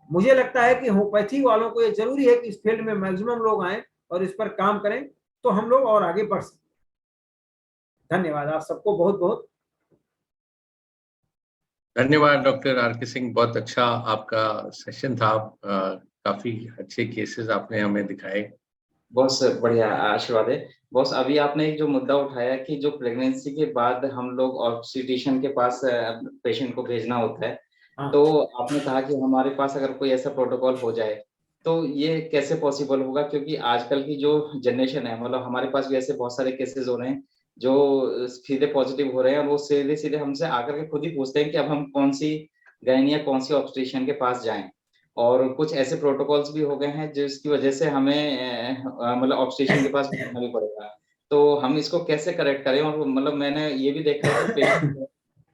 मुझे लगता है कि होम्योपैथी वालों को ये जरूरी है कि इस फील्ड में मैक्सिमम लोग आए और इस पर काम करें, तो हम लोग और आगे बढ़ सकते। धन्यवाद आप सबको बहुत बहुत धन्यवाद डॉक्टर आर के सिंह, बहुत अच्छा आपका सेशन था। काफी अच्छे केसेस आपने हमें दिखाए। बहुत बढ़िया आशीर्वाद है बॉस। अभी आपने एक जो मुद्दा उठाया कि जो प्रेगनेंसी के बाद हम लोग ऑब्स्टेट्रिशियन के पास पेशेंट को भेजना होता है, तो आपने कहा कि हमारे पास अगर कोई ऐसा प्रोटोकॉल हो जाए तो ये कैसे पॉसिबल होगा, क्योंकि आजकल की जो जनरेशन है, मतलब हमारे पास भी ऐसे बहुत सारे केसेस हो रहे हैं जो सीधे पॉजिटिव हो रहे हैं और वो सीधे सीधे हमसे आकर के खुद ही पूछते हैं कि अब हम कौन सी गायनी या कौन सी ऑब्स्टेट्रिशियन के पास जाएं। और कुछ ऐसे प्रोटोकॉल्स भी हो गए हैं जिसकी वजह से हमें मतलब ऑब्स्टेट्रिशियन के पास जाना भी पड़ेगा। तो हम इसको कैसे करेक्ट करें? और मतलब मैंने ये भी देखा है कि पेशेंट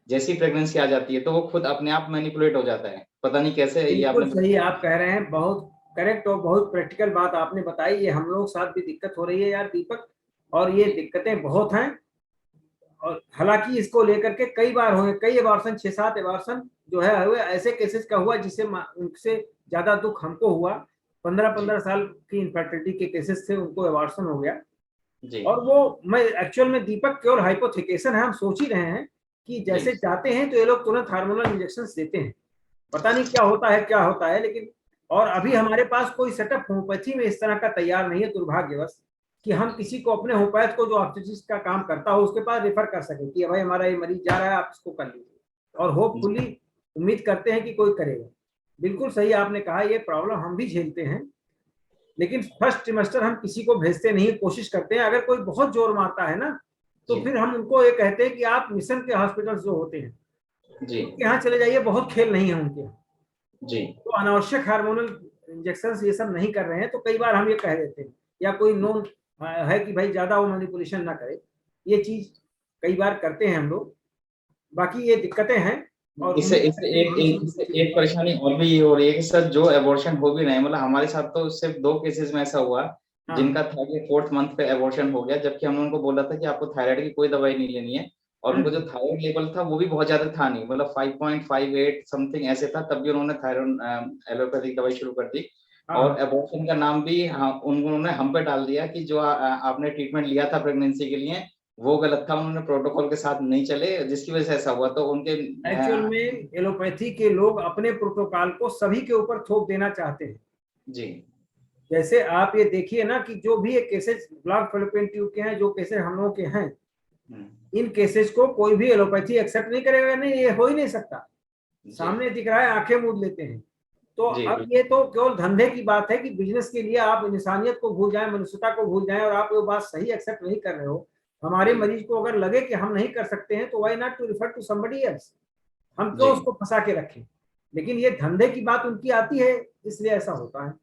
जैसी प्रेगनेंसी आ जाती है तो वो खुद अपने आप मैनिपुलेट हो जाता है, पता नहीं कैसे। ये बिल्कुल आपने सही आप कह रहे हैं, बहुत करेक्ट और बहुत प्रैक्टिकल बात आपने बताई। ये हम लोग साथ भी दिक्कत हो रही है यार दीपक, और ये दिक्कतें बहुत हैं। और हालांकि इसको लेकर के कई बार हुए, कई एबार्सन, 6-7 एबार्सन जो है हुए, ऐसे केसेस का हुआ जिससे उनसे ज्यादा दुख हमको हुआ। 15-15 साल की इनफर्टिलिटी के केसेस थे, उनको एबार्सन हो गया। जी और वो मैं एक्चुअल में दीपक केवल हाइपोथेकेशन है, हम सोच ही रहे हैं कि जैसे जाते हैं तो ये लोग तुरंत हार्मोनल इंजेक्शन देते हैं, पता नहीं क्या होता है लेकिन। और अभी हमारे पास कोई सेटअप होम्योपैथी में इस तरह का तैयार नहीं है दुर्भाग्यवश, कि हम किसी को अपने होम्योपैथ को जो ऑब्स्टेट्रिक्स का काम करता हो उसके पास रेफर कर सके कि भाई हमारा ये मरीज जा रहा है, आप इसको कर लीजिए। और होपफुली उम्मीद करते हैं कि कोई करेगा। बिल्कुल सही आपने कहा, ये प्रॉब्लम हम भी झेलते हैं, लेकिन फर्स्ट ट्रिमेस्टर हम किसी को भेजते नहीं, कोशिश करते हैं। अगर कोई बहुत जोर मारता है ना तो फिर हम उनको ये कहते हैं कि आप मिशन के हॉस्पिटल जो होते हैं यहाँ चले जाइए, बहुत खेल नहीं है उनके जी। तो अनावश्यक हार्मोनल इंजेक्शन ये सब नहीं कर रहे हैं। तो कई बार हम ये कह देते हैं, या कोई नोन है कि भाई ज्यादा वो मैनिपुलेशन ना करे, ये चीज कई बार करते हैं हम लोग। बाकी ये दिक्कतें हैं। और इससे एक परेशानी और भी ये हो रही है कि सर जो एबॉर्शन हो भी रहे हैं, मतलब हमारे साथ तो सिर्फ 2 केसेस में ऐसा हुआ जिनका था कि 4th मंथ पे एबॉर्शन हो गया, जबकि हमने उनको बोला था कि आपको थायराइड की कोई दवाई नहीं लेनी है। और उनको जो थायराइड लेवल था वो भी बहुत ज्यादा था नहीं, मतलब 5.58 समथिंग ऐसे था, तब भी उन्होंने थायराइड एलोपैथिक दवाई शुरू कर दी। और एबॉर्शन का नाम भी उन्होंने हम पे डाल दिया कि जो आपने ट्रीटमेंट लिया था प्रेगनेंसी के लिए वो गलत था, उन्होंने प्रोटोकॉल के साथ नहीं चले, जिसकी वजह से ऐसा हुआ। तो उनके एक्चुअल में एलोपैथी के लोग अपने प्रोटोकॉल को सभी के ऊपर थोप देना चाहते हैं जी। जैसे आप ये देखिए ना कि जो भी ये केसेस ब्लॉक फैलोपियन ट्यूब के हैं, जो केसेस हम लोगों के हैं, इन केसेस को कोई भी एलोपैथी एक्सेप्ट नहीं करेगा। नहीं, ये हो ही नहीं सकता, सामने दिख रहा है, आंखें मूंद लेते हैं। तो अब ये तो केवल धंधे की बात है कि बिजनेस के लिए आप इंसानियत को भूल जाएं, मनुष्यता को भूल जाएं, और आप वो बात सही एक्सेप्ट नहीं कर रहे हो। हमारे मरीज को अगर लगे कि हम नहीं कर सकते हैं तो why not to refer to somebody else, हम क्यों उसको फंसा के रखें। लेकिन ये धंधे की बात उनकी आती है, इसलिए ऐसा होता है।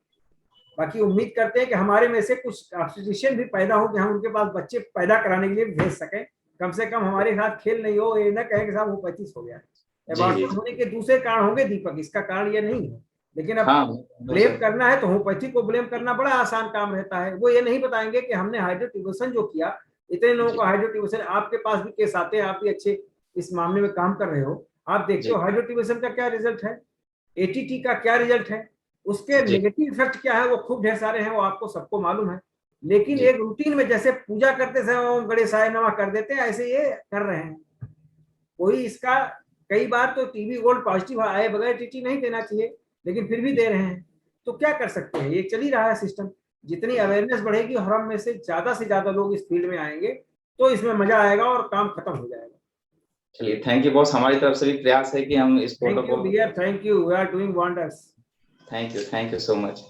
बाकी उम्मीद करते हैं कि हमारे में से कुछ ऑब्स्टेट्रिशियन भी पैदा हो कि हम उनके पास बच्चे पैदा कराने के लिए भेज सकें, कम से कम हमारे साथ खेल नहीं हो, ये ना कहें कि साहब वो 35 हो गया। एबॉर्शन होने के दूसरे कारण होंगे दीपक, इसका कारण ये नहीं है। लेकिन अब ब्लेम करना है तो होम्योपैथी को ब्लेम करना बड़ा आसान काम रहता है। वो ये नहीं बताएंगे कि हमने हाइड्रोटिबेशन जो किया, इतने लोगों को हाइड्रोटिबेशन, आपके पास भी केस आते हैं, आप भी अच्छे इस मामले में काम कर रहे हो, आप देखते हो हाइड्रोटिबेशन का क्या रिजल्ट है, एटीटी का क्या रिजल्ट है, उसके नेगेटिव इफेक्ट क्या है, वो खूब ढेर सारे हैं, वो आपको सबको मालूम है। लेकिन एक रूटीन में जैसे पूजा करते समय ओम गणेशाय नमः कर देते हैं, ऐसे ये कर रहे हैं। कोई इसका कई बार तो टीबी गोल्ड पॉजिटिव आए बगैर टीटी नहीं देना चाहिए, लेकिन फिर भी दे रहे हैं। तो क्या कर सकते हैं, ये चल ही रहा है सिस्टम। जितनी अवेयरनेस बढ़ेगी और हम में से ज्यादा लोग इस फील्ड में आएंगे तो इसमें मजा आएगा और काम खत्म हो जाएगा। चलिए, थैंक यू बॉस। हमारी तरफ से भी प्रयास है कि हम इस protocol, thank you, we are doing wonders. Thank you so much.